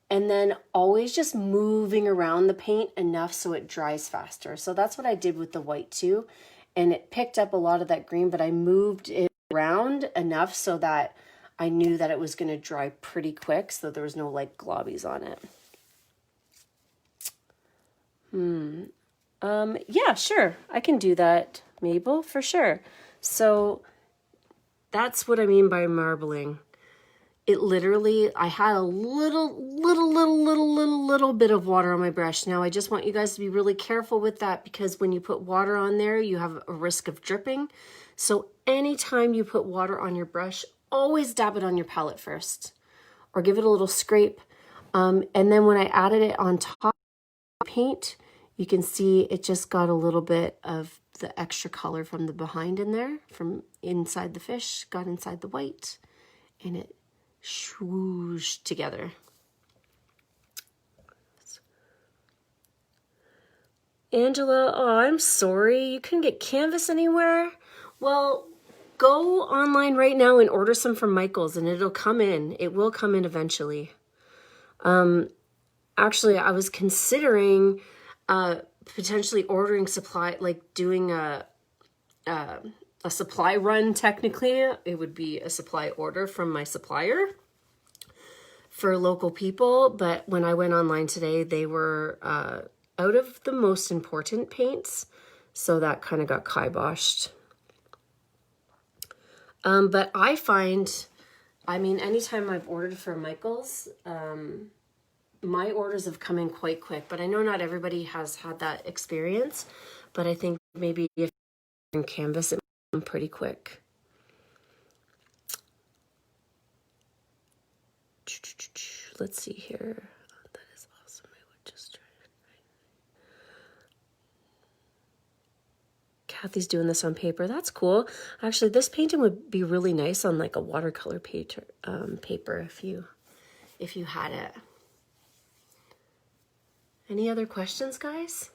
And then always just moving around the paint enough so it dries faster. So that's what I did with the white too. And it picked up a lot of that green, but I moved it around enough so that I knew that it was going to dry pretty quick, so there was no like globbies on it. Yeah, sure. I can do that, Mabel, for sure. So that's what I mean by marbling. It literally, I had a little bit of water on my brush. Now, I just want you guys to be really careful with that, because when you put water on there, you have a risk of dripping. So anytime you put water on your brush, always dab it on your palette first, or give it a little scrape. And then when I added it on top of the paint, you can see it just got a little bit of the extra color from the behind in there, from inside the fish, got inside the white, and it swooshed together. Angela, oh, I'm sorry. You couldn't get canvas anywhere? Well, go online right now and order some from Michaels, and it'll come in. It will come in eventually. Actually, I was considering potentially ordering supply, like doing a supply run. Technically, it would be a supply order from my supplier for local people. But when I went online today, they were out of the most important paints. So that kind of got kiboshed. But I find, I mean, anytime I've ordered from Michaels, my orders have come in quite quick, but I know not everybody has had that experience, but I think maybe if you're in canvas, it might come pretty quick. let's see here. That is awesome. I would just try it. Kathy's doing this on paper. That's cool. Actually, this painting would be really nice on like a watercolor paper, if you had it. Any other questions, guys?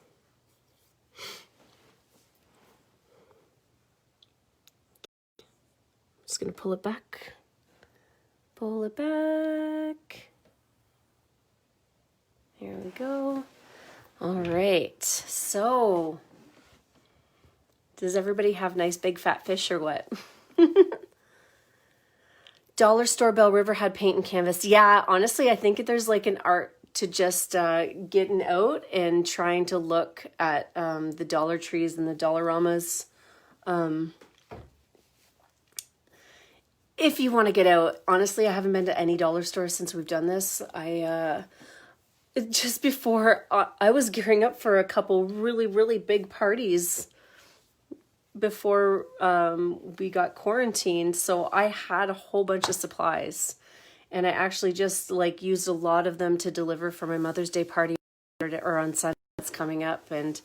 Just gonna pull it back. Pull it back. Here we go. All right. So, does everybody have nice big fat fish or what? Dollar store Belle River had paint and canvas. Yeah, honestly, I think there's like an art to just getting out and trying to look at the Dollar Trees and the Dollaramas. If you want to get out, honestly, I haven't been to any dollar store since we've done this. Just before I was gearing up for a couple really, really big parties before we got quarantined. So I had a whole bunch of supplies, and I actually just like used a lot of them to deliver for my Mother's Day party or on Sunday that's coming up. And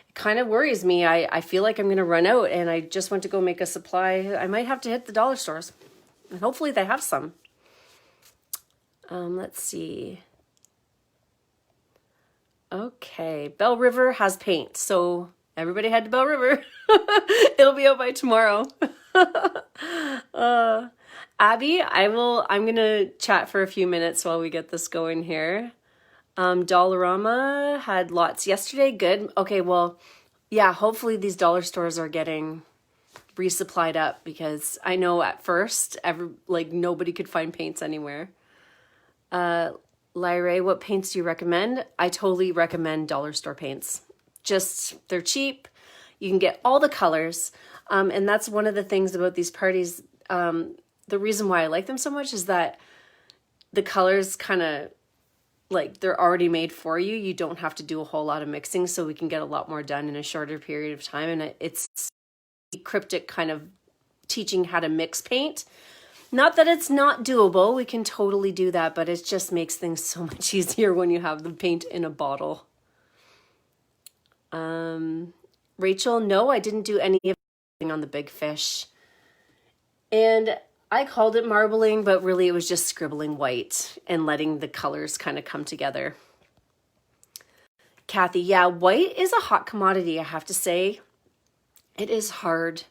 it kind of worries me. I feel like I'm going to run out, and I just went to go make a supply. I might have to hit the dollar stores, and hopefully they have some. Let's see. Okay, Belle River has paint, so everybody head to Belle River. It'll be out by tomorrow. Abby, I'm gonna chat for a few minutes while we get this going here. Dollarama had lots yesterday. Good. Okay, well, yeah, hopefully these dollar stores are getting resupplied up, because I know at first nobody could find paints anywhere. Lyra, what paints do you recommend? I totally recommend dollar store paints. They're cheap. You can get all the colors. And that's one of the things about these parties. The reason why I like them so much is that the colors kind of like they're already made for you. You don't have to do a whole lot of mixing, so we can get a lot more done in a shorter period of time. And it's cryptic kind of teaching how to mix paint. Not that it's not doable, we can totally do that, but it just makes things so much easier when you have the paint in a bottle. Rachel, no, I didn't do anything on the big fish. And I called it marbling, but really it was just scribbling white and letting the colors kind of come together. Kathy, yeah, white is a hot commodity, I have to say. It is hard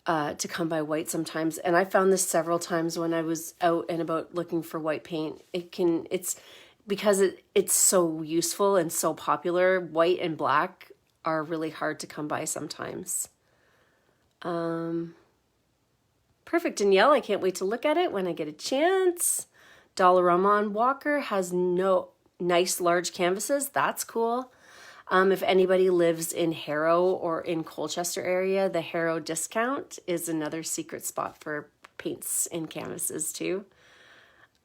to come by white sometimes, and I found this several times when I was out and about looking for white paint. It's because it's so useful and so popular. White and black are really hard to come by sometimes. Perfect, Danielle. I can't wait to look at it when I get a chance. Dollarama on Walker has no nice large canvases. That's cool. If anybody lives in Harrow or in Colchester area, the Harrow Discount is another secret spot for paints and canvases too.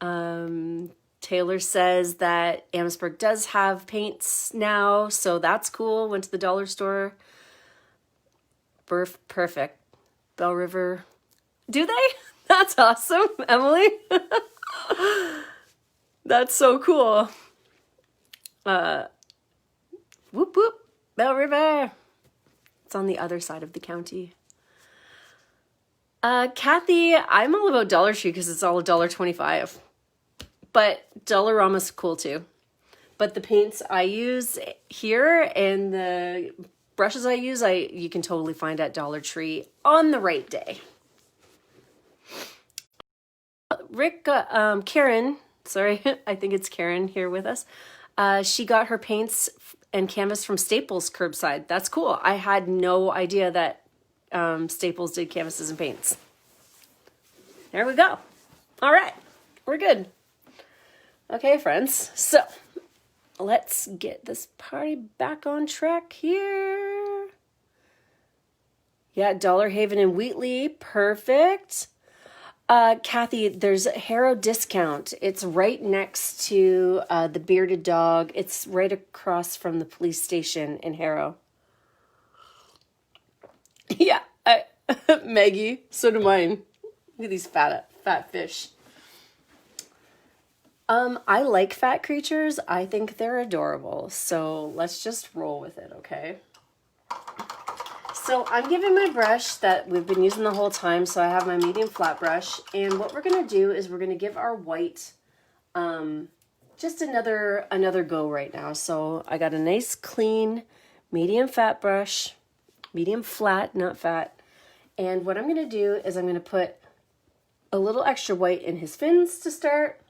Taylor says that Amherstburg does have paints now, so that's cool. Went to the dollar store. Perfect. Belle River. Do they? That's awesome, Emily. That's so cool. Whoop whoop, Belle River. It's on the other side of the county. Kathy, I'm all about Dollar Tree because it's all $1.25. But Dollarama's cool too. But the paints I use here and the brushes I use, you can totally find at Dollar Tree on the right day. Rick, Karen, sorry, I think it's Karen here with us. She got her paints and canvas from Staples curbside. That's cool. I had no idea that Staples did canvases and paints. There we go. All right, we're good. Okay, friends. So let's get this party back on track here. Yeah, Dollar Haven and Wheatley. Perfect. Kathy, there's a Harrow Discount. It's right next to the Bearded Dog. It's right across from the police station in Harrow. Yeah, Maggie, so do mine. Look at these fat fish. I like fat creatures. I think they're adorable. So let's just roll with it, okay? So I'm giving my brush that we've been using the whole time. So I have my medium flat brush. And what we're going to do is we're going to give our white just another go right now. So I got a nice clean medium fat brush, medium flat, not fat. And what I'm going to do is I'm going to put a little extra white in his fins to start.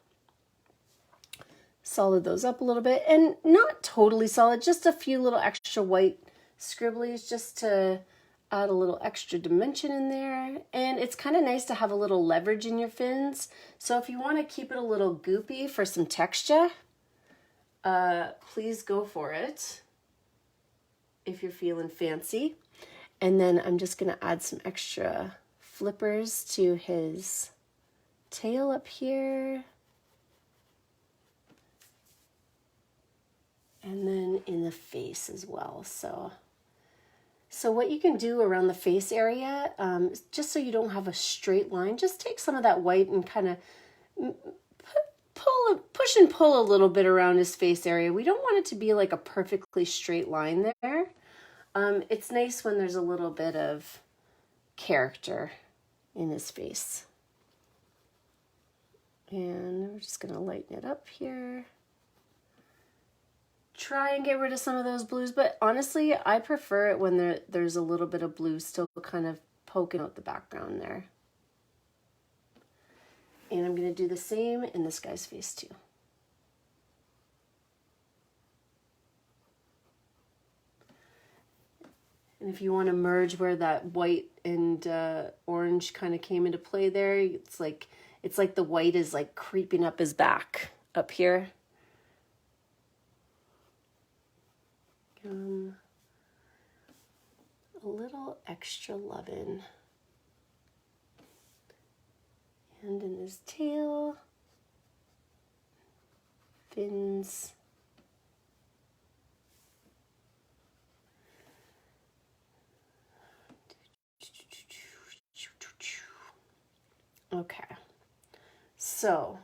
Solid those up a little bit, and not totally solid, just a few little extra white scribblies just to add a little extra dimension in there. And it's kind of nice to have a little leverage in your fins. So if you want to keep it a little goopy for some texture, please go for it if you're feeling fancy. And then I'm just going to add some extra flippers to his tail up here. And then in the face as well. So what you can do around the face area, just so you don't have a straight line, just take some of that white and kind of push and pull a little bit around his face area. We don't want it to be like a perfectly straight line there. It's nice when there's a little bit of character in his face. And we're just going to lighten it up here. Try and get rid of some of those blues, but honestly, I prefer it when there's a little bit of blue still kind of poking out the background there. And I'm going to do the same in this guy's face too. And if you want to merge where that white and orange kind of came into play there, it's like the white is like creeping up his back up here. A little extra lovin'. And in his tail, fins. Okay, so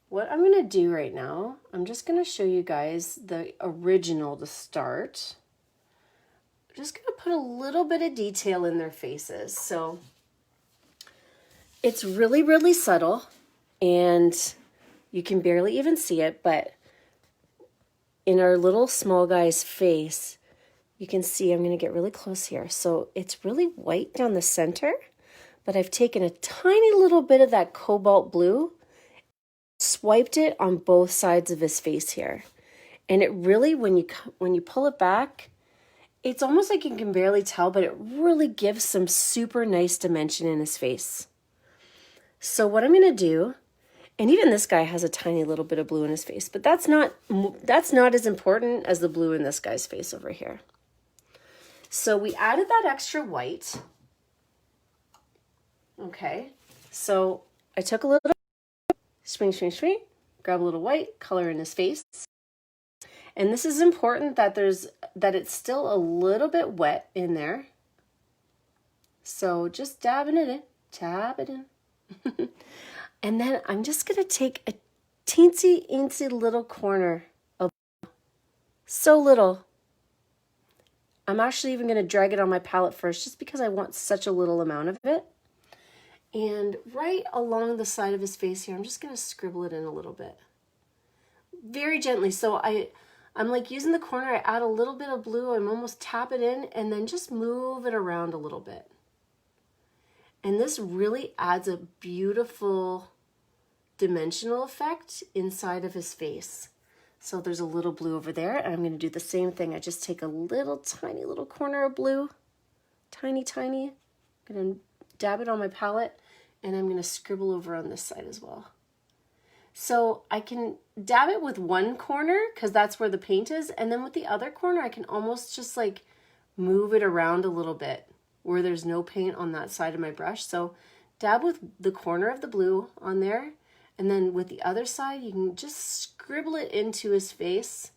what I'm going to do right now, I'm just going to show you guys the original to start. I'm just going to put a little bit of detail in their faces. So it's really, really subtle and you can barely even see it, but in our little small guy's face, you can see I'm going to get really close here. So it's really white down the center, but I've taken a tiny little bit of that cobalt blue, swiped it on both sides of his face here. And it really, when you pull it back, it's almost like you can barely tell, but it really gives some super nice dimension in his face. So what I'm going to do, and even this guy has a tiny little bit of blue in his face, but that's not as important as the blue in this guy's face over here. So we added that extra white. Okay, so I took a little swing, grab a little white, color in his face. And this is important that it's still a little bit wet in there. So just dabbing it in, tap it in. And then I'm just going to take a teensy little corner of, so little. I'm actually even going to drag it on my palette first just because I want such a little amount of it. And right along the side of his face here, I'm just going to scribble it in a little bit. Very gently. So I'm like using the corner, I add a little bit of blue, I'm almost tap it in, and then just move it around a little bit. And this really adds a beautiful dimensional effect inside of his face. So there's a little blue over there, and I'm going to do the same thing. I just take a little tiny little corner of blue, tiny. I'm going to dab it on my palette, and I'm going to scribble over on this side as well. So I can dab it with one corner because that's where the paint is, and then with the other corner I can almost just like move it around a little bit where there's no paint on that side of my brush. So dab with the corner of the blue on there, and then with the other side you can just scribble it into his face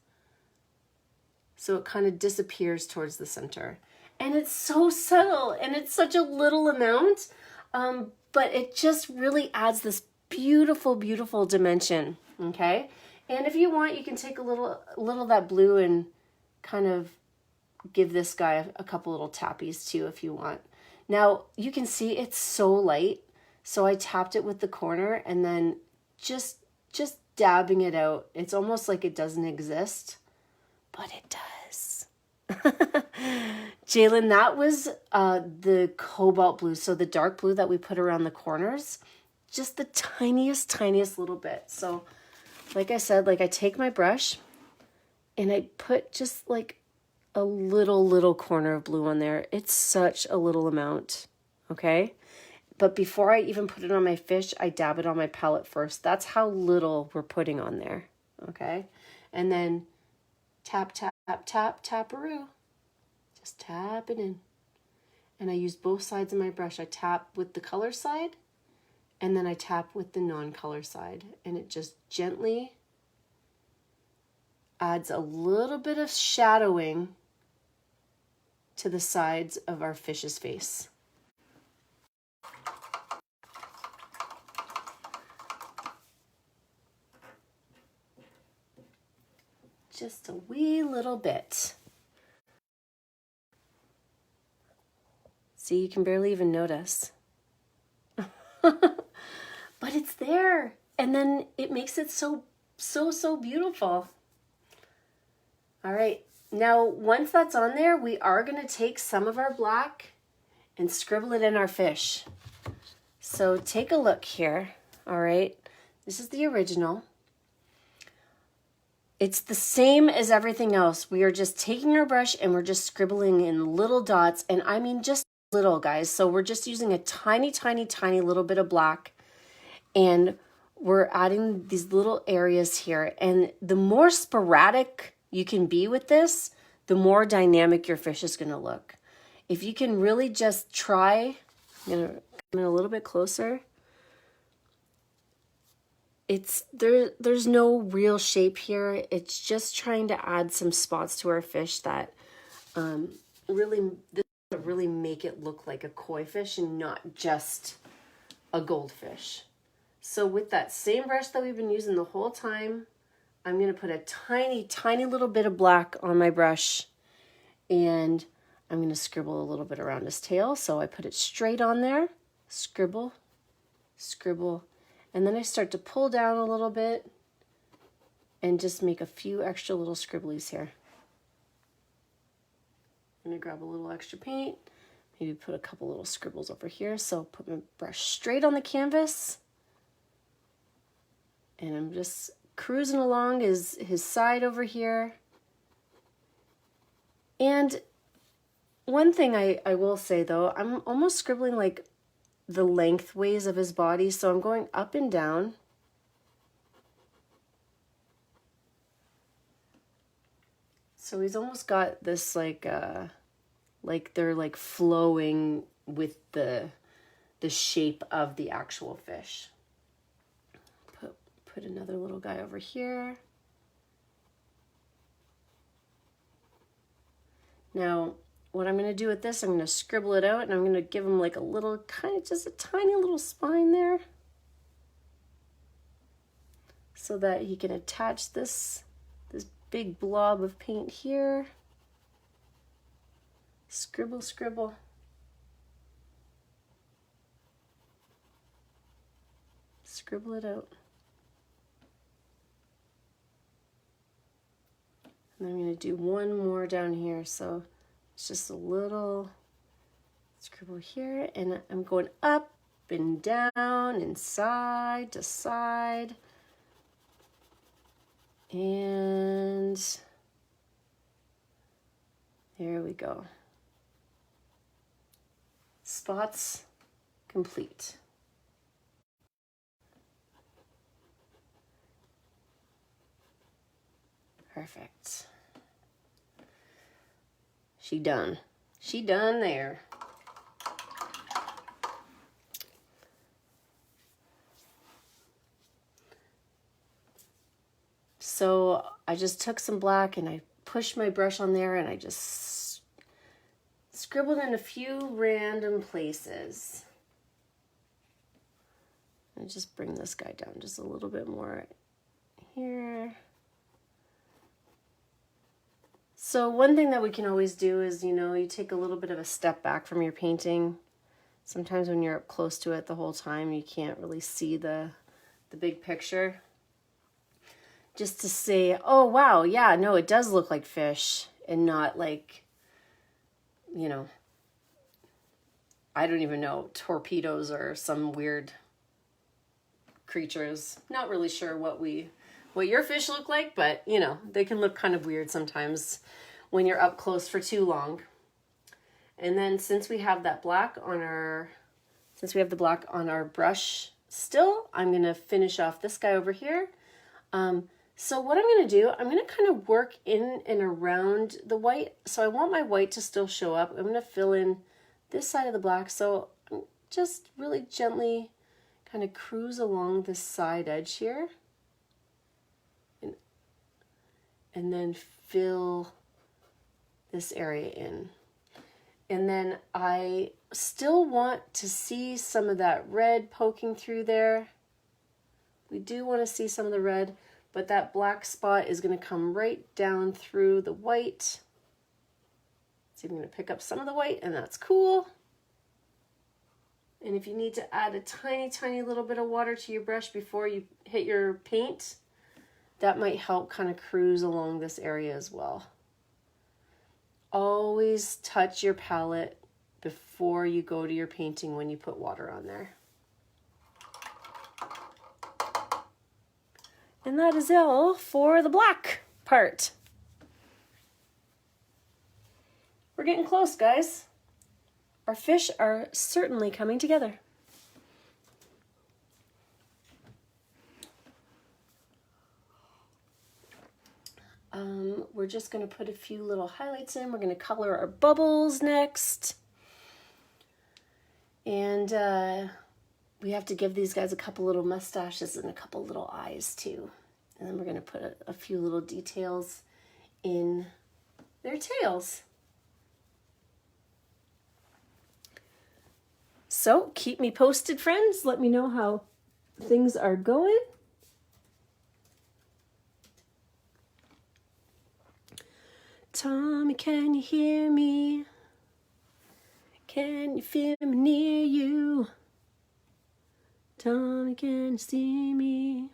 so it kind of disappears towards the center. And it's so subtle and it's such a little amount, but it just really adds this beautiful, beautiful dimension, okay? And if you want, you can take a little of that blue and kind of give this guy a couple little tappies too if you want. Now, you can see it's so light, so I tapped it with the corner and then just dabbing it out. It's almost like it doesn't exist, but it does. Jalen, that was the cobalt blue, so the dark blue that we put around the corners, just the tiniest little bit. So like I said, like I take my brush and I put just like a little corner of blue on there. It's such a little amount, okay? But before I even put it on my fish, I dab it on my palette first. That's how little we're putting on there, okay? And then tap, tap, tap, tap-a-roo. Just tap it in. And I use both sides of my brush. I tap with the color side, and then I tap with the non-color side. And it just gently adds a little bit of shadowing to the sides of our fish's face. Just a wee little bit. See, you can barely even notice. But it's there. And then it makes it so beautiful. All right. Now, once that's on there, we are going to take some of our black and scribble it in our fish. So take a look here. All right. This is the original. It's the same as everything else. We are just taking our brush and we're just scribbling in little dots. And I mean just little, guys. So we're just using a tiny little bit of black. And we're adding these little areas here. And the more sporadic you can be with this, the more dynamic your fish is going to look. If you can really just try, I'm going to come in a little bit closer. There's no real shape here. It's just trying to add some spots to our fish that really make it look like a koi fish and not just a goldfish. So with that same brush that we've been using the whole time, I'm going to put a tiny little bit of black on my brush, and I'm going to scribble a little bit around his tail. So I put it straight on there, scribble, scribble, and then I start to pull down a little bit and just make a few extra little scribblies here. I'm going to grab a little extra paint, maybe put a couple little scribbles over here. So put my brush straight on the canvas, and I'm just cruising along his side over here. And one thing I will say though, I'm almost scribbling like the lengthways of his body. So I'm going up and down. So he's almost got this like they're like flowing with the shape of the actual fish. Put another little guy over here. Now, what I'm going to do with this, I'm going to scribble it out and I'm going to give him like a little, kind of just a tiny little spine there, so that he can attach this big blob of paint here. Scribble, scribble. Scribble it out. And I'm going to do one more down here. So it's just a little scribble here. And I'm going up and down and side to side. And there we go. Spots complete. Perfect. She done. She done there. So I just took some black and I pushed my brush on there and I just scribbled in a few random places. And just bring this guy down just a little bit more here. So one thing that we can always do is, you know, you take a little bit of a step back from your painting. Sometimes when you're up close to it the whole time, you can't really see the big picture. Just to say, oh, wow, yeah, no, it does look like fish and not like, you know, I don't even know, torpedoes or some weird creatures. Not really sure what your fish look like, but you know, they can look kind of weird sometimes when you're up close for too long. And then since we have that black on our, brush still, I'm gonna finish off this guy over here. So what I'm gonna do, I'm gonna kind of work in and around the white. So I want my white to still show up. I'm gonna fill in this side of the black. So I'm just really gently kind of cruise along this side edge here. And then fill this area in. And then I still want to see some of that red poking through there. We do want to see some of the red, but that black spot is going to come right down through the white. So I'm going to pick up some of the white, and that's cool. And if you need to add a tiny, tiny little bit of water to your brush before you hit your paint, that might help kind of cruise along this area as well. Always touch your palette before you go to your painting when you put water on there. And that is all for the black part. We're getting close, guys. Our fish are certainly coming together. We're just going to put a few little highlights in. We're going to color our bubbles next. And we have to give these guys a couple little mustaches and a couple little eyes too. And then we're going to put a few little details in their tails. So keep me posted, friends. Let me know how things are going. Tommy, can you hear me? Can you feel me near you? Tommy, can you see me?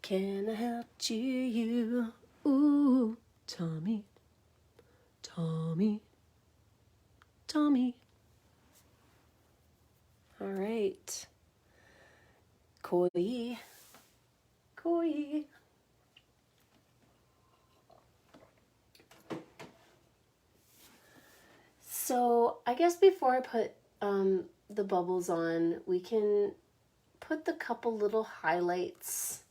Can I help cheer you? Ooh, Tommy, Tommy, Tommy. All right. Koi, koi. So I guess before I put the bubbles on, we can put the couple little highlights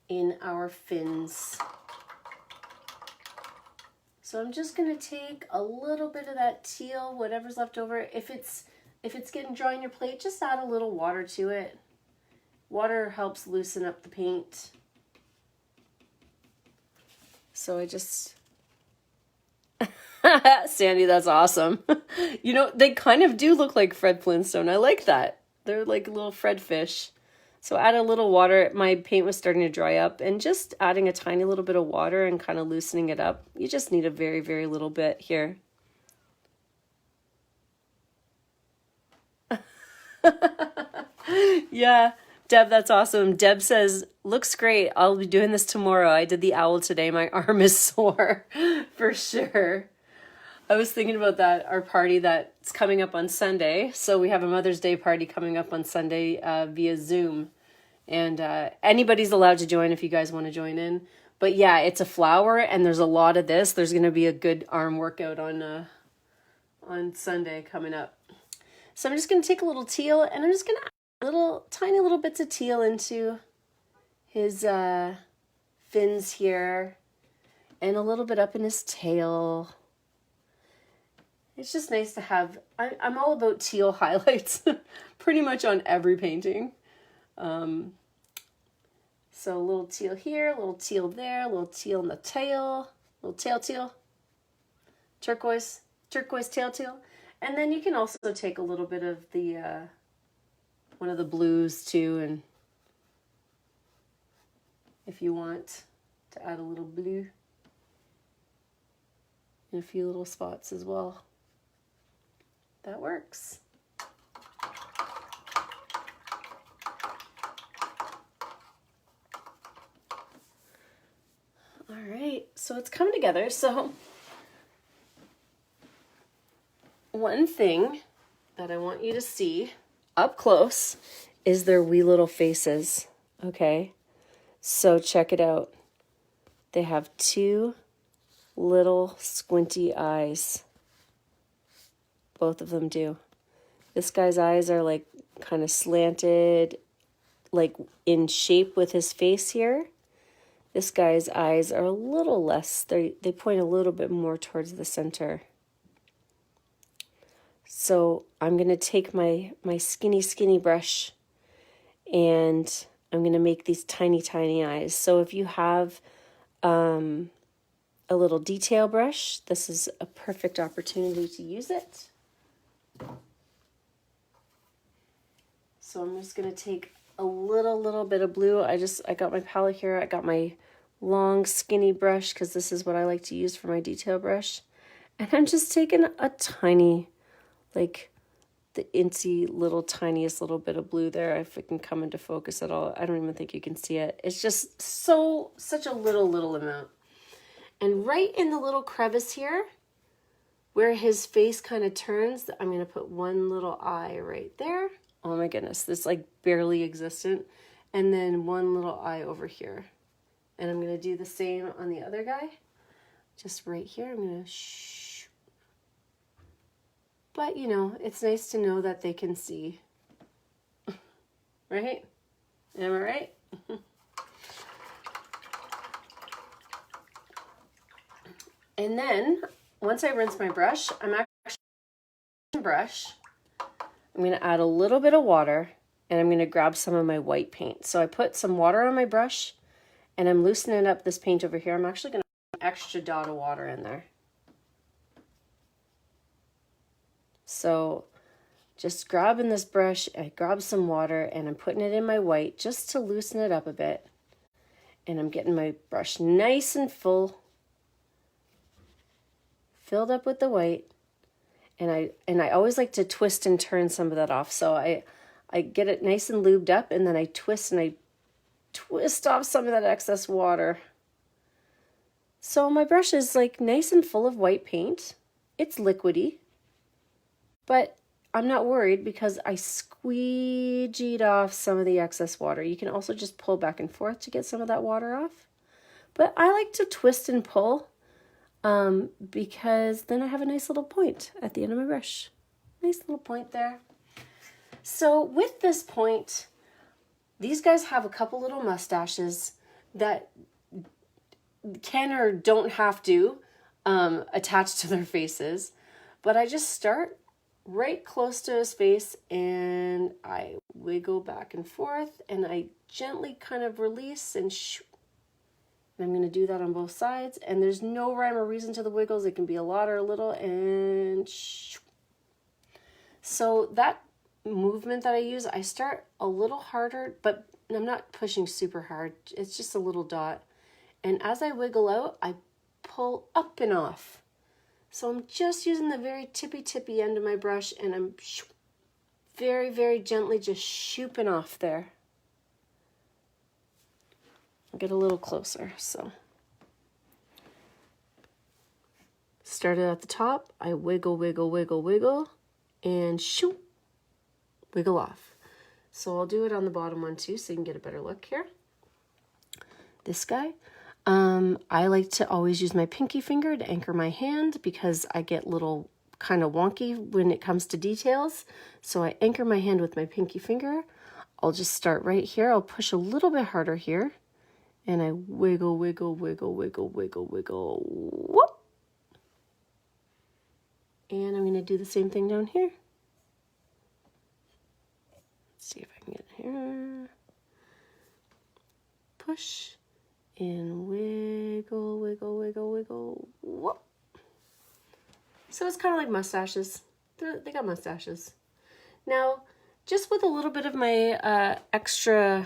in our fins. So I'm just gonna take a little bit of that teal, whatever's left over. If it's getting dry on your plate, just add a little water to it. Water helps loosen up the paint. So I just... Sandy, that's awesome. You know, they kind of do look like Fred Flintstone. I like that. They're like little Fred fish. So add a little water. My paint was starting to dry up, and just adding a tiny little bit of water and kind of loosening it up. You just need a very, very little bit here. Yeah, Deb, that's awesome. Deb says, looks great. I'll be doing this tomorrow. I did the owl today. My arm is sore for sure. I was thinking about that, our party that's coming up on Sunday. So we have a Mother's Day party coming up on Sunday via Zoom. And anybody's allowed to join if you guys want to join in. But yeah, it's a flower and there's a lot of this. There's going to be a good arm workout on Sunday coming up. So I'm just going to take a little teal and I'm just going to add tiny little bits of teal into his fins here and a little bit up in his tail. It's just nice to have, I'm all about teal highlights pretty much on every painting. So a little teal here, a little teal there, a little teal in the tail, a little tail teal, turquoise tail teal. And then you can also take a little bit of the one of the blues too, and if you want to add a little blue in a few little spots as well, that works. All right, so it's come together. So one thing that I want you to see up close is their wee little faces, okay? So check it out. They have two little squinty eyes. Both of them do. This guy's eyes are like kind of slanted, like in shape with his face here. This guy's eyes are a little less, they point a little bit more towards the center. So I'm going to take my skinny brush and I'm going to make these tiny eyes. So if you have a little detail brush, this is a perfect opportunity to use it. So I'm just going to take a little bit of blue. I got my palette here. I got my long skinny brush because this is what I like to use for my detail brush. And I'm just taking a tiny, like the incy little tiniest little bit of blue there, if it can come into focus at all. I don't even think you can see it. It's just such a little amount. And right in the little crevice here, where his face kind of turns, I'm going to put one little eye right there. Oh my goodness, this like barely existent. And then one little eye over here. And I'm going to do the same on the other guy. Just right here, I'm going to shh. But, you know, it's nice to know that they can see. Right? Am I right? And then, once I rinse my brush, I'm going to add a little bit of water, and I'm going to grab some of my white paint. So I put some water on my brush, and I'm loosening up this paint over here. I'm actually going to put an extra dot of water in there. So just grabbing this brush, I grab some water, and I'm putting it in my white just to loosen it up a bit. And I'm getting my brush nice and full, filled up with the white. And I always like to twist and turn some of that off. So I get it nice and lubed up, and then I twist off some of that excess water. So my brush is like nice and full of white paint. It's liquidy, but I'm not worried because I squeegeed off some of the excess water. You can also just pull back and forth to get some of that water off. But I like to twist and pull because then I have a nice little point at the end of my brush. Nice little point there. So with this point, these guys have a couple little mustaches that can or don't have to attach to their faces. But I just start right close to his face and I wiggle back and forth and I gently kind of release and shoo. And I'm going to do that on both sides, and there's no rhyme or reason to the wiggles. It can be a lot or a little, and shoo. So that movement that I use, I start a little harder, but I'm not pushing super hard. It's just a little dot. And as I wiggle out, I pull up and off. So I'm just using the very tippy end of my brush, and I'm very gently just shooping off there. I'll get a little closer. So started at the top, I wiggle, and shoop, wiggle off. So I'll do it on the bottom one too, so you can get a better look here. This guy, I like to always use my pinky finger to anchor my hand because I get little kind of wonky when it comes to details. So I anchor my hand with my pinky finger. I'll just start right here. I'll push a little bit harder here. And I wiggle, whoop. And I'm going to do the same thing down here. Let's see if I can get it here. Push and wiggle, whoop. So it's kind of like mustaches. They got mustaches. Now, just with a little bit of my extra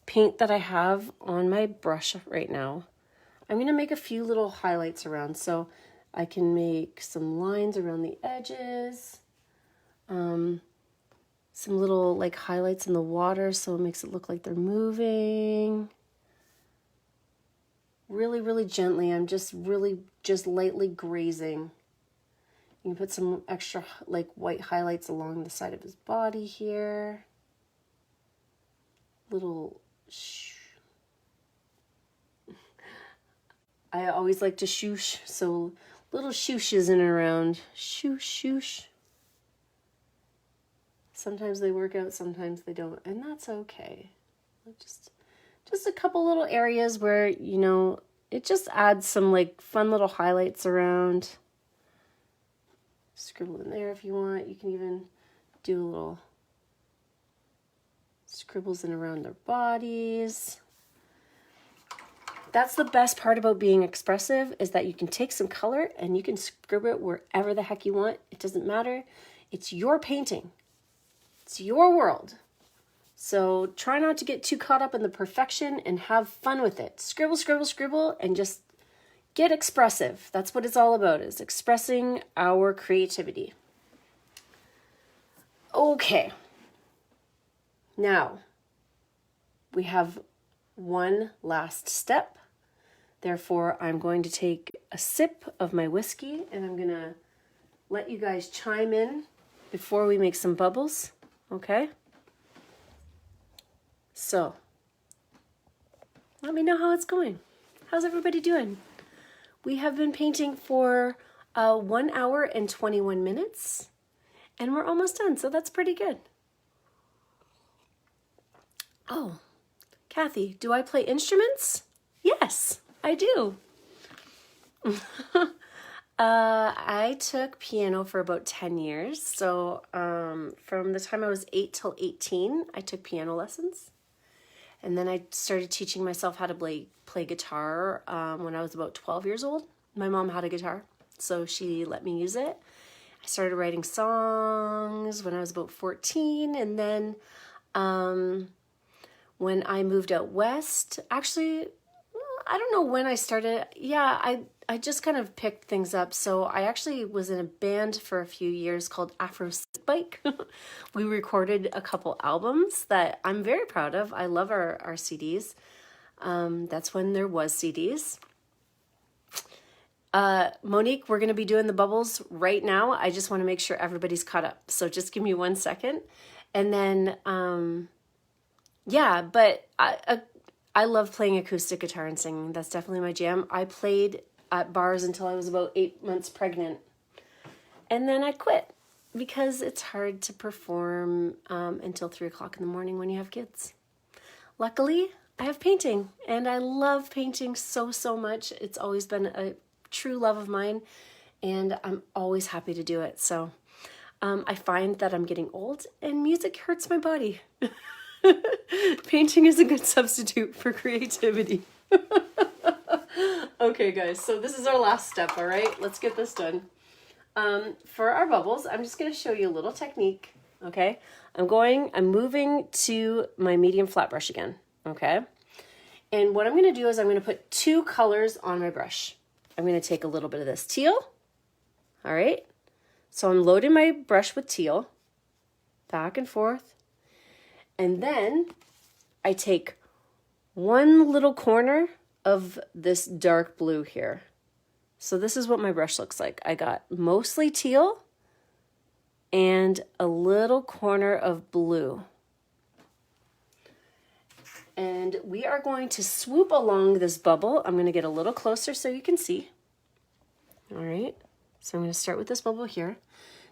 paint that I have on my brush right now, I'm going to make a few little highlights around. So I can make some lines around the edges, some little like highlights in the water so it makes it look like they're moving. Really, really gently. I'm just lightly grazing. You can put some extra like white highlights along the side of his body here. Little I always like to shoosh, so little shooshes in and around. Shoosh, shoosh. Sometimes they work out, sometimes they don't, and that's okay. Just a couple little areas where, you know, it just adds some like fun little highlights around. Scribble in there if you want. You can even do a little scribbles in around their bodies. That's the best part about being expressive, is that you can take some color and you can scribble it wherever the heck you want. It doesn't matter. It's your painting. It's your world. So try not to get too caught up in the perfection and have fun with it. Scribble, scribble, scribble, and just get expressive. That's what it's all about, is expressing our creativity. Okay. Now, we have one last step. Therefore, I'm going to take a sip of my whiskey and I'm going to let you guys chime in before we make some bubbles. Okay? So, let me know how it's going. How's everybody doing? We have been painting for 1 hour and 21 minutes, and we're almost done, so that's pretty good. Oh, Kathy, do I play instruments? Yes, I do. I took piano for about 10 years, so from the time I was 8 till 18, I took piano lessons. And then I started teaching myself how to play guitar when I was about 12 years old. My mom had a guitar, so she let me use it. I started writing songs when I was about 14. And then when I moved out west, actually, I don't know when I started. Yeah, I just kind of picked things up. So I actually was in a band for a few years called Afro Bike. We recorded a couple albums that I'm very proud of. I love our CDs. That's when there was CDs. Monique, we're going to be doing the bubbles right now. I just want to make sure everybody's caught up. So just give me 1 second. And then, yeah, but I love playing acoustic guitar and singing. That's definitely my jam. I played at bars until I was about 8 months pregnant. And then I quit because it's hard to perform until 3 o'clock in the morning when you have kids. Luckily, I have painting, and I love painting so much. It's always been a true love of mine, and I'm always happy to do it. So I find that I'm getting old, and music hurts my body. Painting is a good substitute for creativity. Okay, guys, so this is our last step, all right? Let's get this done. For our bubbles, I'm just going to show you a little technique, okay? I'm moving to my medium flat brush again, okay? And what I'm going to do is I'm going to put 2 colors on my brush. I'm going to take a little bit of this teal, all right? So I'm loading my brush with teal, back and forth. And then I take one little corner of this dark blue here. So this is what my brush looks like. I got mostly teal and a little corner of blue. And we are going to swoop along this bubble. I'm going to get a little closer so you can see. All right. So I'm going to start with this bubble here.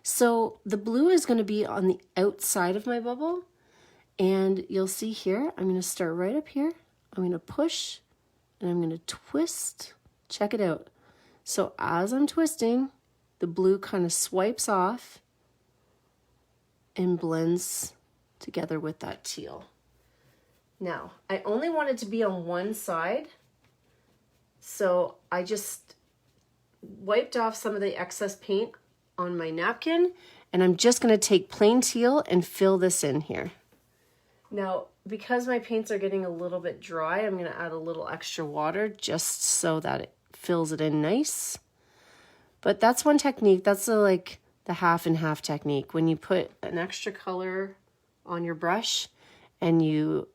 So the blue is going to be on the outside of my bubble. And you'll see here, I'm going to start right up here. I'm going to push and I'm going to twist. Check it out. So as I'm twisting, the blue kind of swipes off and blends together with that teal. Now, I only want it to be on one side, so I just wiped off some of the excess paint on my napkin, And I'm just going to take plain teal and fill this in here. Now, because my paints are getting a little bit dry, I'm going to add a little extra water just so that it fills it in nice. But that's one technique. That's the half and half technique. When you put an extra color on your brush and you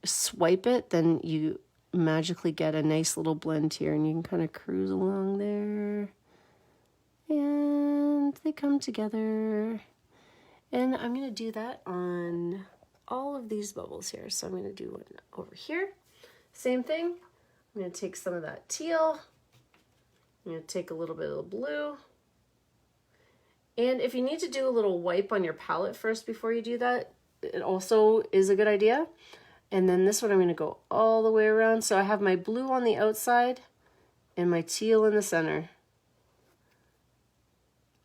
swipe it, then you magically get a nice little blend here, and you can kind of cruise along there. And they come together. And I'm going to do that on all of these bubbles here. So I'm going to do one over here. Same thing. I'm going to take some of that teal. I'm going to take a little bit of the blue. And if you need to do a little wipe on your palette first before you do that, it also is a good idea. And then this one I'm going to go all the way around. So I have my blue on the outside and my teal in the center.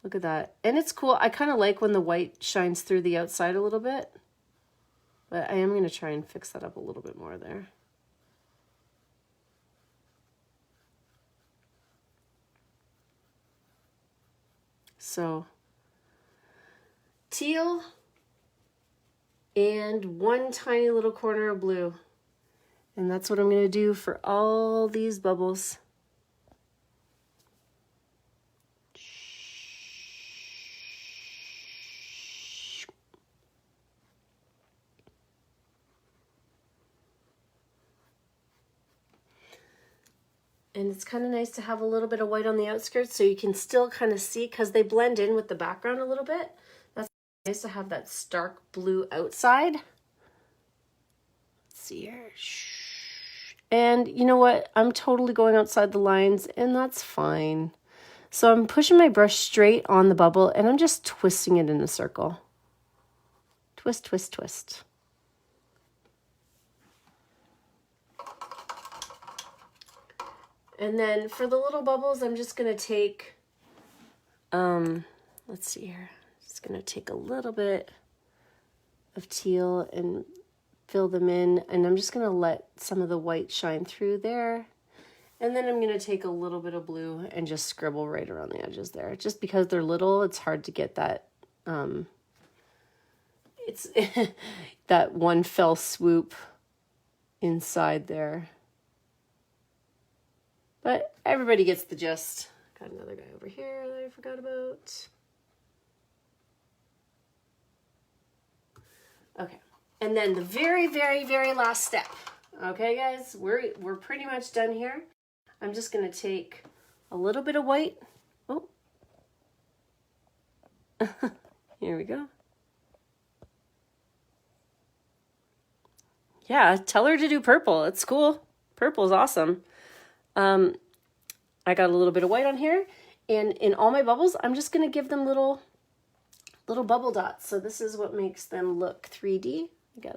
Look at that. And it's cool. I kind of like when the white shines through the outside a little bit. But I am going to try and fix that up a little bit more there. So, teal and one tiny little corner of blue. And that's what I'm going to do for all these bubbles. And it's kind of nice to have a little bit of white on the outskirts so you can still kind of see, because they blend in with the background a little bit. That's nice to have that stark blue outside. Let's see here. And you know what? I'm totally going outside the lines, and that's fine. So I'm pushing my brush straight on the bubble, and I'm just twisting it in a circle. Twist, twist, twist. And then for the little bubbles, I'm just going to take, let's see here. Just going to take a little bit of teal and fill them in. And I'm just going to let some of the white shine through there. And then I'm going to take a little bit of blue and just scribble right around the edges there. Just because they're little, it's hard to get that, it's that one fell swoop inside there. But everybody gets the gist. Got another guy over here that I forgot about. Okay, and then the very, very, very last step. Okay, guys, we're pretty much done here. I'm just gonna take a little bit of white. Oh, here we go. Yeah, tell her to do purple. It's cool. Purple's awesome. I got a little bit of white on here, and in all my bubbles, I'm just going to give them little bubble dots. So this is what makes them look 3D. I got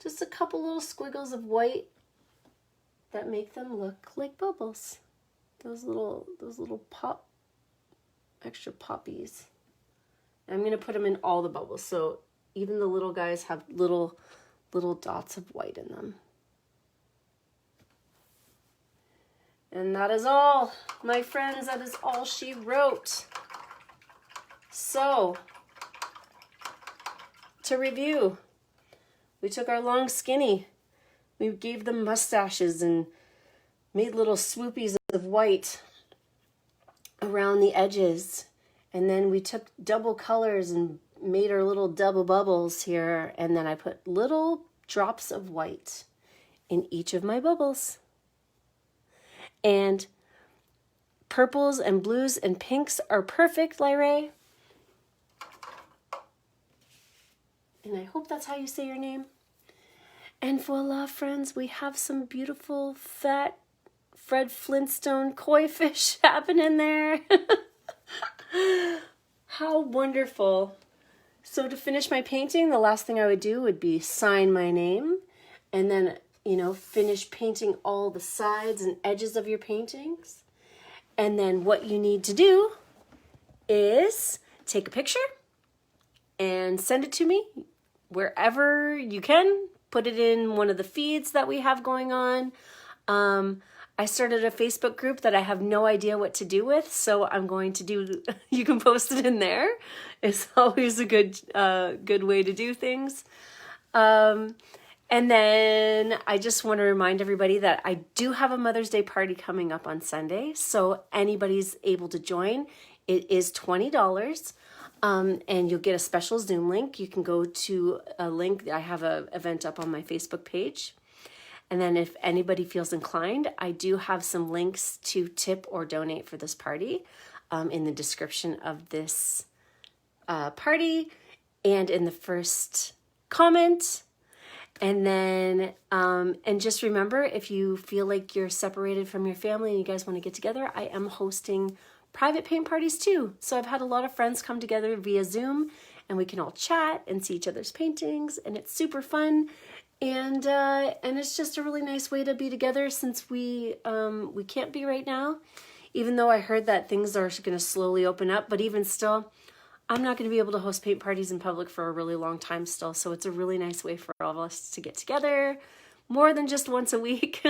just a couple little squiggles of white that make them look like bubbles. Those little extra poppies. And I'm going to put them in all the bubbles. So even the little guys have little dots of white in them. And that is all, my friends. That is all she wrote. So, to review, we took our long skinny. We gave them mustaches and made little swoopies of white around the edges. And then we took double colors and made our little double bubbles here. And then I put little drops of white in each of my bubbles. And purples and blues and pinks are perfect, Lyrae. And I hope that's how you say your name. And voila, friends, we have some beautiful, fat Fred Flintstone koi fish happening there. How wonderful. So to finish my painting, the last thing I would do would be sign my name, and then finish painting all the sides and edges of your paintings. And then what you need to do is take a picture and send it to me wherever you can. Put it in one of the feeds that we have going on. I started a Facebook group that I have no idea what to do with, so I'm going to do, you can post it in there. It's always a good way to do things. And then I just want to remind everybody that I do have a Mother's Day party coming up on Sunday. So anybody's able to join. It is $20. And you'll get a special Zoom link. You can go to a link. I have an event up on my Facebook page. And then if anybody feels inclined, I do have some links to tip or donate for this party in the description of this party and in the first comment. And then, and just remember, if you feel like you're separated from your family and you guys want to get together, I am hosting private paint parties too. So I've had a lot of friends come together via Zoom and we can all chat and see each other's paintings, and it's super fun. And it's just a really nice way to be together since we can't be right now, even though I heard that things are going to slowly open up. But even still, I'm not going to be able to host paint parties in public for a really long time still. So it's a really nice way for all of us to get together more than just once a week.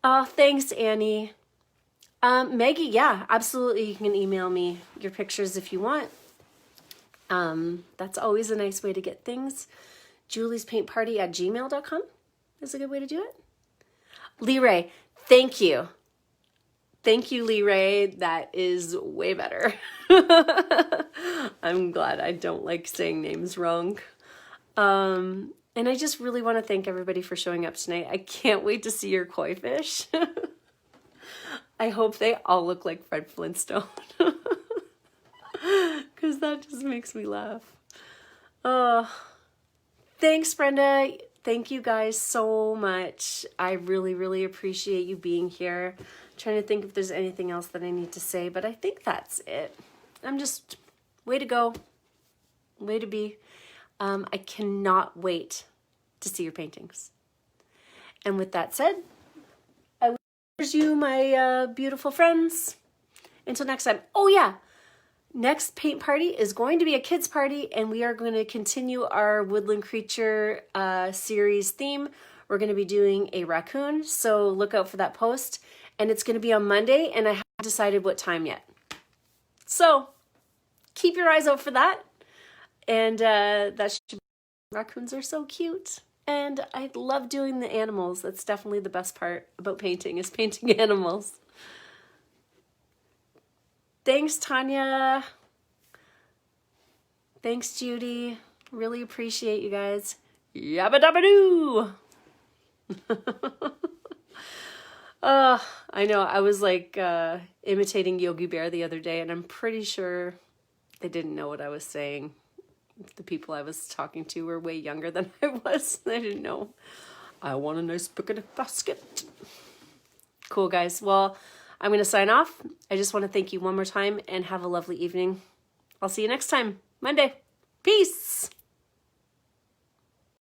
Oh, thanks, Annie. Maggie, yeah, absolutely. You can email me your pictures if you want. That's always a nice way to get things. juliespaintparty@gmail.com is a good way to do it. Lee Ray, thank you. Thank you, Lee Ray. That is way better. I'm glad I don't like saying names wrong. And I just really want to thank everybody for showing up tonight. I can't wait to see your koi fish. I hope they all look like Fred Flintstone. Because that just makes me laugh. Thanks, Brenda. Thank you guys so much. I really, really appreciate you being here. I'm trying to think if there's anything else that I need to say, but I think that's it. I'm just, way to go. Way to be. I cannot wait to see your paintings. And with that said, I wish you, my beautiful friends. Until next time. Oh yeah. Next paint party is going to be a kids party, and we are going to continue our woodland creature series theme. We're going to be doing a raccoon, so look out for that post. And it's going to be on Monday, and I haven't decided what time yet. So keep your eyes out for that. And raccoons are so cute. And I love doing the animals. That's definitely the best part about painting, is painting animals. Thanks, Tanya. Thanks, Judy. Really appreciate you guys. Yabba dabba doo. I know. I was like imitating Yogi Bear the other day, and I'm pretty sure they didn't know what I was saying. The people I was talking to were way younger than I was. They didn't know. I want a nice picnic basket. Cool, guys. Well, I'm going to sign off. I just want to thank you one more time and have a lovely evening. I'll see you next time, Monday. Peace.